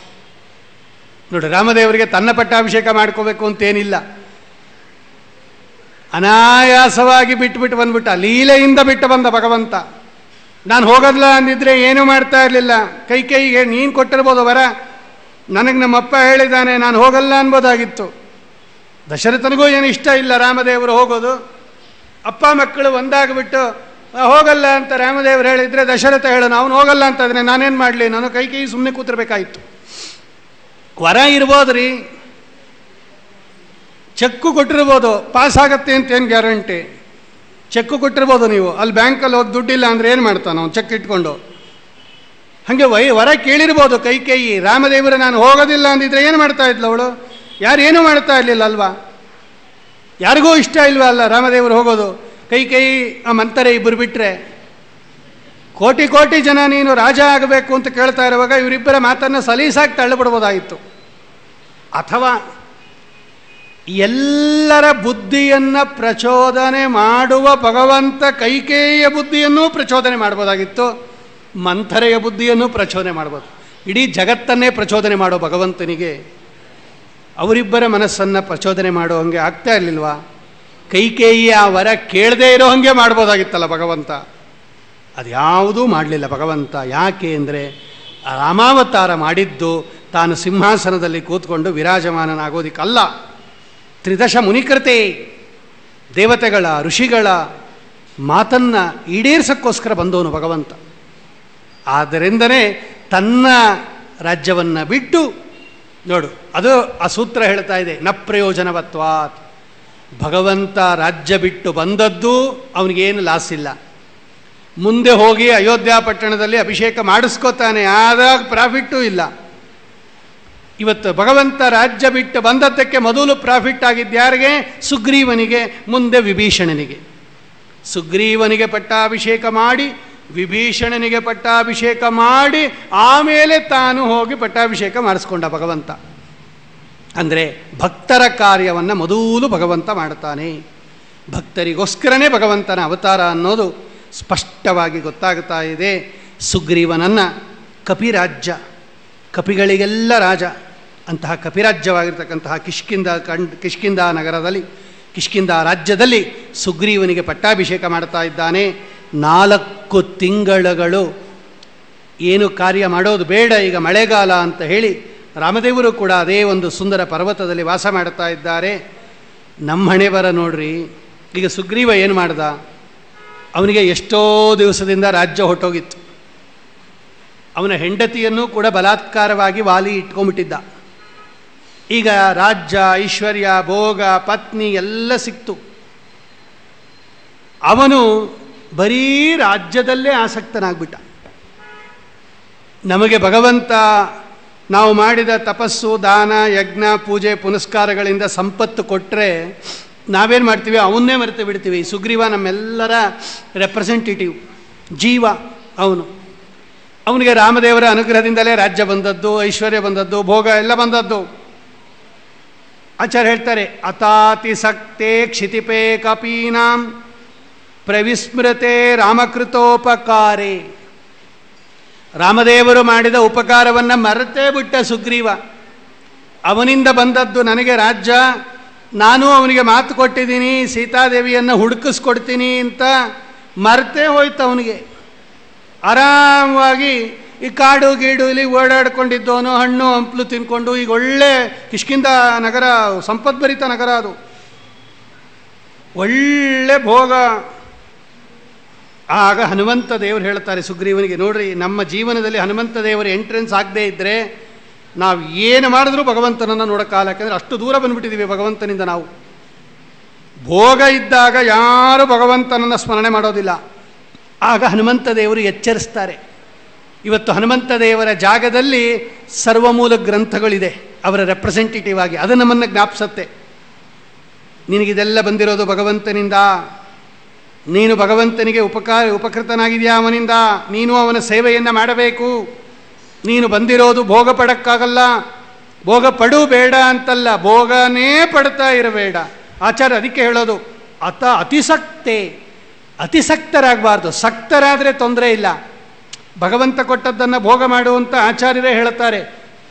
ನೋಡಿ, ರಾಮದೇವರಿಗೆ ತನ್ನ ಪಟ್ಟಾಭಿಷೇಕ ಮಾಡ್ಕೋಬೇಕು ಅಂತೇನಿಲ್ಲ. ಅನಾಯಾಸವಾಗಿ ಬಿಟ್ಟು ಬಂದ್ಬಿಟ್ಟ. ಲೀಲೆಯಿಂದ ಬಿಟ್ಟು ಬಂದ ಭಗವಂತ. ನಾನು ಹೋಗಲ್ಲ ಅಂದಿದ್ರೆ ಏನೂ ಮಾಡ್ತಾ ಇರಲಿಲ್ಲ. ಕೈಗೆ ನೀನು ಕೊಟ್ಟಿರ್ಬೋದು ವರ, ನನಗೆ ನಮ್ಮಪ್ಪ ಹೇಳಿದ್ದಾನೆ ನಾನು ಹೋಗಲ್ಲ ಅನ್ಬೋದಾಗಿತ್ತು. ದಶರಥನಿಗೂ ಏನು ಇಷ್ಟ ಇಲ್ಲ ರಾಮದೇವರು ಹೋಗೋದು. ಅಪ್ಪ ಮಕ್ಕಳು ಒಂದಾಗ್ಬಿಟ್ಟು ಹೋಗಲ್ಲ ಅಂತ ರಾಮದೇವರು ಹೇಳಿದರೆ ದಶರಥ ಹೇಳೋನು, ಅವನು ಹೋಗಲ್ಲ ಅಂತಂದರೆ ನಾನೇನು ಮಾಡಲಿ? ನಾನು ಕೈ ಸುಮ್ಮನೆ ಕೂತಿರ್ಬೇಕಾಯಿತು. ವರ ಇರ್ಬೋದ್ರಿ, ಚೆಕ್ಕು ಕೊಟ್ಟಿರ್ಬೋದು, ಪಾಸ್ ಆಗತ್ತೆ ಅಂತೇನು ಗ್ಯಾರಂಟಿ? ಚೆಕ್ಕು ಕೊಟ್ಟಿರ್ಬೋದು ನೀವು, ಅಲ್ಲಿ ಬ್ಯಾಂಕಲ್ಲಿ ಹೋಗಿ ದುಡ್ಡಿಲ್ಲ ಅಂದರೆ ಏನು ಮಾಡ್ತಾನೆ ಅವನು ಚೆಕ್ ಇಟ್ಕೊಂಡು? ಹಾಗೆ ವರ ಕೇಳಿರ್ಬೋದು ಕೈ. ರಾಮದೇವರು ನಾನು ಹೋಗೋದಿಲ್ಲ ಅಂದಿದ್ರೆ ಏನು ಮಾಡ್ತಾ ಇದ್ಲು ಅವಳು? ಯಾರೇನೂ ಮಾಡ್ತಾ ಇರಲಿಲ್ಲ ಅಲ್ವಾ? ಯಾರಿಗೂ ಇಷ್ಟ ಇಲ್ವಾ ಅಲ್ಲ ರಾಮದೇವರು ಹೋಗೋದು? ಕೈ ಆ ಮಂತರ ಇಬ್ಬರು ಬಿಟ್ಟರೆ ಕೋಟಿ ಕೋಟಿ ಜನ ನೀನು ರಾಜ ಆಗಬೇಕು ಅಂತ ಕೇಳ್ತಾ ಇರುವಾಗ ಇವರಿಬ್ಬರ ಮಾತನ್ನು ಸಲೀಸಾಗಿ ತಳ್ಳಿಬಿಡ್ಬೋದಾಗಿತ್ತು. ಅಥವಾ ಎಲ್ಲರ ಬುದ್ಧಿಯನ್ನು ಪ್ರಚೋದನೆ ಮಾಡುವ ಭಗವಂತ ಕೈಕೇಯಿಯ ಬುದ್ಧಿಯನ್ನೂ ಪ್ರಚೋದನೆ ಮಾಡ್ಬೋದಾಗಿತ್ತು, ಮಂಥರೆಯ ಬುದ್ಧಿಯನ್ನು ಪ್ರಚೋದನೆ ಮಾಡ್ಬೋದು. ಇಡೀ ಜಗತ್ತನ್ನೇ ಪ್ರಚೋದನೆ ಮಾಡೋ ಭಗವಂತನಿಗೆ ಅವರಿಬ್ಬರ ಮನಸ್ಸನ್ನು ಪ್ರಚೋದನೆ ಮಾಡೋ ಹಂಗೆ ಆಗ್ತಾ ಇರಲಿಲ್ವಾ? ಕೈಕೇಯಿಯ ವರ ಕೇಳದೇ ಇರೋ ಹಾಗೆ ಮಾಡ್ಬೋದಾಗಿತ್ತಲ್ಲ ಭಗವಂತ. ಅದು ಯಾವುದೂ ಮಾಡಲಿಲ್ಲ ಭಗವಂತ. ಯಾಕೆ ಅಂದರೆ ರಾಮಾವತಾರ ಮಾಡಿದ್ದು ತಾನು ಸಿಂಹಾಸನದಲ್ಲಿ ಕೂತ್ಕೊಂಡು ವಿರಾಜಮಾನನಾಗೋದಿಕ್ಕಲ್ಲ. 13 ಮುನಿಕೃತೆ, ದೇವತೆಗಳ, ಋಷಿಗಳ ಮಾತನ್ನು ಈಡೇರಿಸೋಕ್ಕೋಸ್ಕರ ಬಂದವನು ಭಗವಂತ. ಆದ್ದರಿಂದನೇ ತನ್ನ ರಾಜ್ಯವನ್ನು ಬಿಟ್ಟು ನೋಡು, ಅದು ಆ ಸೂತ್ರ ಹೇಳ್ತಾ ಇದೆ, ನ ಪ್ರಯೋಜನವತ್ವಾತ್. ಭಗವಂತ ರಾಜ್ಯ ಬಿಟ್ಟು ಬಂದದ್ದು ಅವನಿಗೇನು ಲಾಸ್ ಇಲ್ಲ. ಮುಂದೆ ಹೋಗಿ ಅಯೋಧ್ಯ ಪಟ್ಟಣದಲ್ಲಿ ಅಭಿಷೇಕ ಮಾಡಿಸ್ಕೋತಾನೆ, ಆದಾಗ ಪ್ರಾಫಿಟ್ಟೂ ಇಲ್ಲ. ಇವತ್ತು ಭಗವಂತ ರಾಜ್ಯ ಬಿಟ್ಟು ಬಂದದ್ದಕ್ಕೆ ಮೊದಲು ಪ್ರಾಫಿಟ್ ಆಗಿದ್ಯಾರಿಗೆ? ಸುಗ್ರೀವನಿಗೆ, ಮುಂದೆ ವಿಭೀಷಣನಿಗೆ. ಸುಗ್ರೀವನಿಗೆ ಪಟ್ಟಾಭಿಷೇಕ ಮಾಡಿ, ವಿಭೀಷಣನಿಗೆ ಪಟ್ಟಾಭಿಷೇಕ ಮಾಡಿ, ಆಮೇಲೆ ತಾನು ಹೋಗಿ ಪಟ್ಟಾಭಿಷೇಕ ಮಾಡಿಸ್ಕೊಂಡ ಭಗವಂತ. ಅಂದರೆ ಭಕ್ತರ ಕಾರ್ಯವನ್ನು ಮೊದಲು ಭಗವಂತ ಮಾಡ್ತಾನೆ. ಭಕ್ತರಿಗೋಸ್ಕರನೇ ಭಗವಂತನ ಅವತಾರ ಅನ್ನೋದು ಸ್ಪಷ್ಟವಾಗಿ ಗೊತ್ತಾಗ್ತಾ ಇದೆ. ಸುಗ್ರೀವನನ್ನು ಕಪಿರಾಜ್ಯ, ಕಪಿಗಳಿಗೆಲ್ಲ ರಾಜ ಅಂತಹ ಕಪಿರಾಜ್ಯವಾಗಿರ್ತಕ್ಕಂತಹ ಕಿಷ್ಕಿಂಧ ನಗರದಲ್ಲಿ, ಕಿಷ್ಕಿಂಧ ರಾಜ್ಯದಲ್ಲಿ ಸುಗ್ರೀವನಿಗೆ ಪಟ್ಟಾಭಿಷೇಕ ಮಾಡ್ತಾ ಇದ್ದಾನೆ. 4 ತಿಂಗಳುಗಳು ಏನು ಕಾರ್ಯ ಮಾಡೋದು ಬೇಡ, ಈಗ ಮಳೆಗಾಲ ಅಂತ ಹೇಳಿ ರಾಮದೇವರು ಕೂಡ ಅದೇ ಒಂದು ಸುಂದರ ಪರ್ವತದಲ್ಲಿ ವಾಸ ಮಾಡ್ತಾ ಇದ್ದಾರೆ. ನಮ್ಮ ಹಣೆ ಬರ ನೋಡ್ರಿ. ಈಗ ಸುಗ್ರೀವ ಏನು ಮಾಡ್ದ? ಅವನಿಗೆ ಎಷ್ಟೋ ದಿವಸದಿಂದ ರಾಜ್ಯ ಹೊಟ್ಟೋಗಿತ್ತು. ಅವನ ಹೆಂಡತಿಯನ್ನು ಕೂಡ ಬಲಾತ್ಕಾರವಾಗಿ ವಾಲಿ ಇಟ್ಕೊಂಡ್ಬಿಟ್ಟಿದ್ದ. ಈಗ ರಾಜ್ಯ, ಐಶ್ವರ್ಯ, ಭೋಗ, ಪತ್ನಿ ಎಲ್ಲ ಸಿಕ್ತು. ಅವನು ಬರೀ ರಾಜ್ಯದಲ್ಲೇ ಆಸಕ್ತನಾಗ್ಬಿಟ್ಟ. ನಮಗೆ ಭಗವಂತ ನಾವು ಮಾಡಿದ ತಪಸ್ಸು, ದಾನ, ಯಜ್ಞ, ಪೂಜೆ, ಪುನಸ್ಕಾರಗಳಿಂದ ಸಂಪತ್ತು ಕೊಟ್ಟರೆ ನಾವೇನು ಮಾಡ್ತೀವಿ? ಅವನ್ನೇ ಮರೆತು ಬಿಡ್ತೀವಿ. ಸುಗ್ರೀವ ನಮ್ಮೆಲ್ಲರ ರೆಪ್ರೆಸೆಂಟೇಟಿವ್ ಜೀವ ಅವನು. ಅವನಿಗೆ ರಾಮದೇವರ ಅನುಗ್ರಹದಿಂದಲೇ ರಾಜ್ಯ ಬಂದದ್ದು, ಐಶ್ವರ್ಯ ಬಂದದ್ದು, ಭೋಗ ಎಲ್ಲ ಬಂದದ್ದು. ಆಚಾರ್ಯ ಹೇಳ್ತಾರೆ, ಅತಾತಿಸಕ್ತೆ ಕ್ಷಿತಿಪೇ ಕಪೀನಾಂ ಪ್ರವಿಸ್ಮೃತೆ ರಾಮಕೃತೋಪಕಾರೇ. ರಾಮದೇವರು ಮಾಡಿದ ಉಪಕಾರವನ್ನು ಮರೆತೇ ಬಿಟ್ಟ ಸುಗ್ರೀವ. ಅವನಿಂದ ಬಂದದ್ದು ನನಗೆ ರಾಜ್ಯ, ನಾನು ಅವನಿಗೆ ಮಾತು ಕೊಟ್ಟಿದ್ದೀನಿ, ಸೀತಾದೇವಿಯನ್ನು ಹುಡುಕಿಸ್ಕೊಡ್ತೀನಿ ಅಂತ ಮರೆತೇ ಹೋಯ್ತು ಅವನಿಗೆ. ಆರಾಮವಾಗಿ ಈ ಕಾಡು ಗೀಡು ಇಲ್ಲಿ ಓಡಾಡ್ಕೊಂಡಿದ್ದವನು, ಹಣ್ಣು ಹಂಪಲು ತಿನ್ಕೊಂಡು, ಈಗ ಒಳ್ಳೆ ಕಿಷ್ಕಿಂಧ ನಗರ, ಸಂಪದ್ಭರಿತ ನಗರ ಅದು, ಒಳ್ಳೆ ಭೋಗ. ಆಗ ಹನುಮಂತ ದೇವರು ಹೇಳ್ತಾರೆ ಸುಗ್ರೀವನಿಗೆ, ನೋಡ್ರಿ, ನಮ್ಮ ಜೀವನದಲ್ಲಿ ಹನುಮಂತ ದೇವರ ಎಂಟ್ರೆನ್ಸ್ ಆಗದೇ ಇದ್ದರೆ ನಾವು ಏನು ಮಾಡಿದ್ರೂ ಭಗವಂತನನ್ನು ನೋಡೋಕ್ಕಾಗಲ್ಲ. ಯಾಕಂದರೆ ಅಷ್ಟು ದೂರ ಬಂದುಬಿಟ್ಟಿದ್ದೀವಿ ಭಗವಂತನಿಂದ ನಾವು. ಭೋಗ ಇದ್ದಾಗ ಯಾರೂ ಭಗವಂತನನ್ನು ಸ್ಮರಣೆ ಮಾಡೋದಿಲ್ಲ. ಆಗ ಹನುಮಂತ ದೇವರು ಎಚ್ಚರಿಸ್ತಾರೆ. ಇವತ್ತು ಹನುಮಂತ ದೇವರ ಜಾಗದಲ್ಲಿ ಸರ್ವಮೂಲ ಗ್ರಂಥಗಳಿದೆ, ಅವರ ರೆಪ್ರೆಸೆಂಟೇಟಿವ್ ಆಗಿ. ಅದು ನಮ್ಮನ್ನು ಜ್ಞಾಪಿಸುತ್ತೆ, ನಿನಗಿದೆಲ್ಲ ಬಂದಿರೋದು ಭಗವಂತನಿಂದ, ನೀನು ಭಗವಂತನಿಗೆ ಉಪಕೃತನಾಗಿದೆಯಾ ಅವನಿಂದ, ನೀನು ಅವನ ಸೇವೆಯನ್ನು ಮಾಡಬೇಕು. ನೀನು ಬಂದಿರೋದು ಭೋಗ ಪಡಕ್ಕಾಗಲ್ಲ, ಭೋಗ ಪಡು ಬೇಡ ಅಂತಲ್ಲ, ಭೋಗನೇ ಪಡ್ತಾ ಇರಬೇಡ. ಆಚಾರ್ಯ ಅದಕ್ಕೆ ಹೇಳೋದು, ಅತಿಸಕ್ತೆ, ಅತಿಸಕ್ತರಾಗಬಾರ್ದು. ಸಕ್ತರಾದರೆ ತೊಂದರೆ ಇಲ್ಲ. ಭಗವಂತ ಕೊಟ್ಟದ್ದನ್ನು ಭೋಗ ಮಾಡುವಂತ ಆಚಾರ್ಯರೇ ಹೇಳ್ತಾರೆ,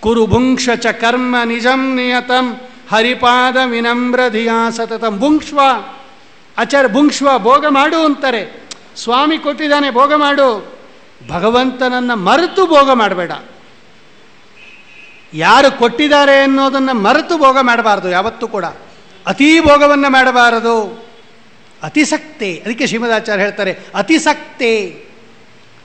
ಕುರು ಭುಂಕ್ಷ ಚ ಕರ್ಮ ನಿಜಂ ನಿಯತಂ ಹರಿಪಾದ ವಿನಮ್ರ ಧಿಯಾ ಸತತಂ. ಭುಂಕ್ಷ್ವ, ಆಚಾರ್ಯ ಭುಂಕ್ಷ್ವ, ಭೋಗ ಮಾಡು ಅಂತಾರೆ. ಸ್ವಾಮಿ ಕೊಟ್ಟಿದ್ದಾನೆ, ಭೋಗ ಮಾಡು. ಭಗವಂತನನ್ನು ಮರೆತು ಭೋಗ ಮಾಡಬೇಡ. ಯಾರು ಕೊಟ್ಟಿದ್ದಾರೆ ಅನ್ನೋದನ್ನು ಮರೆತು ಭೋಗ ಮಾಡಬಾರ್ದು ಯಾವತ್ತೂ ಕೂಡ. ಅತೀ ಭೋಗವನ್ನು ಮಾಡಬಾರದು. ಅತಿಸಕ್ತೆ, ಅದಕ್ಕೆ ಶ್ರೀಮದಾಚಾರ್ಯ ಹೇಳ್ತಾರೆ ಅತಿಸಕ್ತೆ.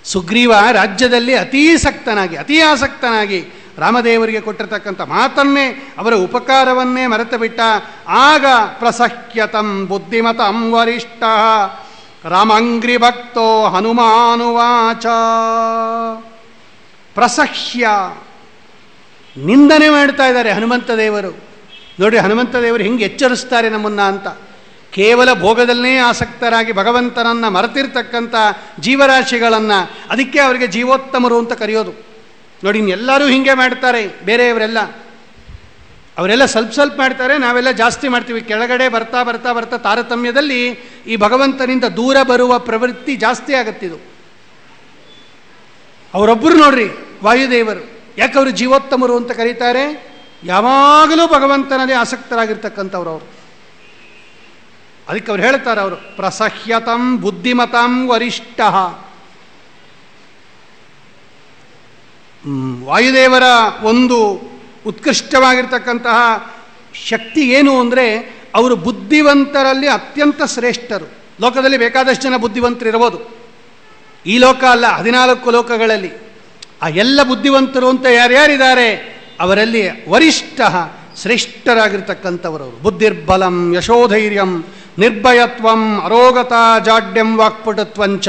ಸುಗ್ರೀವ ರಾಜ್ಯದಲ್ಲಿ ಅತೀಸಕ್ತನಾಗಿ, ಅತೀ ಆಸಕ್ತನಾಗಿ ರಾಮದೇವರಿಗೆ ಕೊಟ್ಟಿರ್ತಕ್ಕಂಥ ಮಾತನ್ನೇ, ಅವರ ಉಪಕಾರವನ್ನೇ ಮರೆತು ಬಿಟ್ಟ. ಆಗ ಪ್ರಸಹ್ಯತಂ ಬುದ್ಧಿಮತಂ ವರಿಷ್ಠ ರಾಮಂಗ್ರಿ ಭಕ್ತೋ ಹನುಮಾನುವಾಚ. ಪ್ರಸಹ್ಯ, ನಿಂದನೆ ಮಾಡ್ತಾ ಇದ್ದಾರೆ ಹನುಮಂತ ದೇವರು. ನೋಡಿ ಹನುಮಂತ ದೇವರು ಹೆಂಗೆ ಎಚ್ಚರಿಸ್ತಾರೆ ನಮ್ಮನ್ನ ಅಂತ. ಕೇವಲ ಭೋಗದಲ್ಲೇ ಆಸಕ್ತರಾಗಿ ಭಗವಂತನನ್ನು ಮರೆತಿರ್ತಕ್ಕಂಥ ಜೀವರಾಶಿಗಳನ್ನು, ಅದಕ್ಕೆ ಅವರಿಗೆ ಜೀವೋತ್ತಮರು ಅಂತ ಕರೆಯೋದು. ನೋಡಿ ಇನ್ನೆಲ್ಲರೂ ಹೀಗೆ ಮಾಡ್ತಾರೆ, ಬೇರೆಯವರೆಲ್ಲ ಅವರೆಲ್ಲ ಸ್ವಲ್ಪ ಸ್ವಲ್ಪ ಮಾಡ್ತಾರೆ, ನಾವೆಲ್ಲ ಜಾಸ್ತಿ ಮಾಡ್ತೀವಿ. ಕೆಳಗಡೆ ಬರ್ತಾ ಬರ್ತಾ ಬರ್ತಾ ತಾರತಮ್ಯದಲ್ಲಿ ಈ ಭಗವಂತನಿಂದ ದೂರ ಬರುವ ಪ್ರವೃತ್ತಿ ಜಾಸ್ತಿ ಆಗತ್ತಿದು. ಅವರೊಬ್ಬರು ನೋಡ್ರಿ ವಾಯುದೇವರು, ಯಾಕೆ ಅವರು ಜೀವೋತ್ತಮರು ಅಂತ ಕರೀತಾರೆ? ಯಾವಾಗಲೂ ಭಗವಂತನಲ್ಲಿ ಆಸಕ್ತರಾಗಿರ್ತಕ್ಕಂಥವ್ರು ಅವರು. ಅದಕ್ಕೆ ಅವ್ರು ಹೇಳ್ತಾರೆ, ಅವರು ಪ್ರಸಹ್ಯತಂ ಬುದ್ಧಿಮತಂ ವರಿಷ್ಠ. ವಾಯುದೇವರ ಒಂದು ಉತ್ಕೃಷ್ಟವಾಗಿರ್ತಕ್ಕಂತಹ ಶಕ್ತಿ ಏನು ಅಂದರೆ, ಅವರು ಬುದ್ಧಿವಂತರಲ್ಲಿ ಅತ್ಯಂತ ಶ್ರೇಷ್ಠರು. ಲೋಕದಲ್ಲಿ ಬೇಕಾದಷ್ಟು ಜನ ಬುದ್ಧಿವಂತರಿರ್ಬೋದು, ಈ ಲೋಕ ಅಲ್ಲ 14 ಲೋಕಗಳಲ್ಲಿ. ಆ ಎಲ್ಲ ಬುದ್ಧಿವಂತರು ಅಂತ ಯಾರ್ಯಾರಿದ್ದಾರೆ ಅವರಲ್ಲಿ ವರಿಷ್ಠ ಶ್ರೇಷ್ಠರಾಗಿರ್ತಕ್ಕಂಥವರವರು. ಬುದ್ಧಿರ್ಬಲಂ ಯಶೋಧೈರ್ಯಂ ನಿರ್ಭಯತ್ವಂ ಅರೋಗತಾ ಜಾಡ್ಯಂ ವಾಕ್ಪಟುತ್ವಂಚ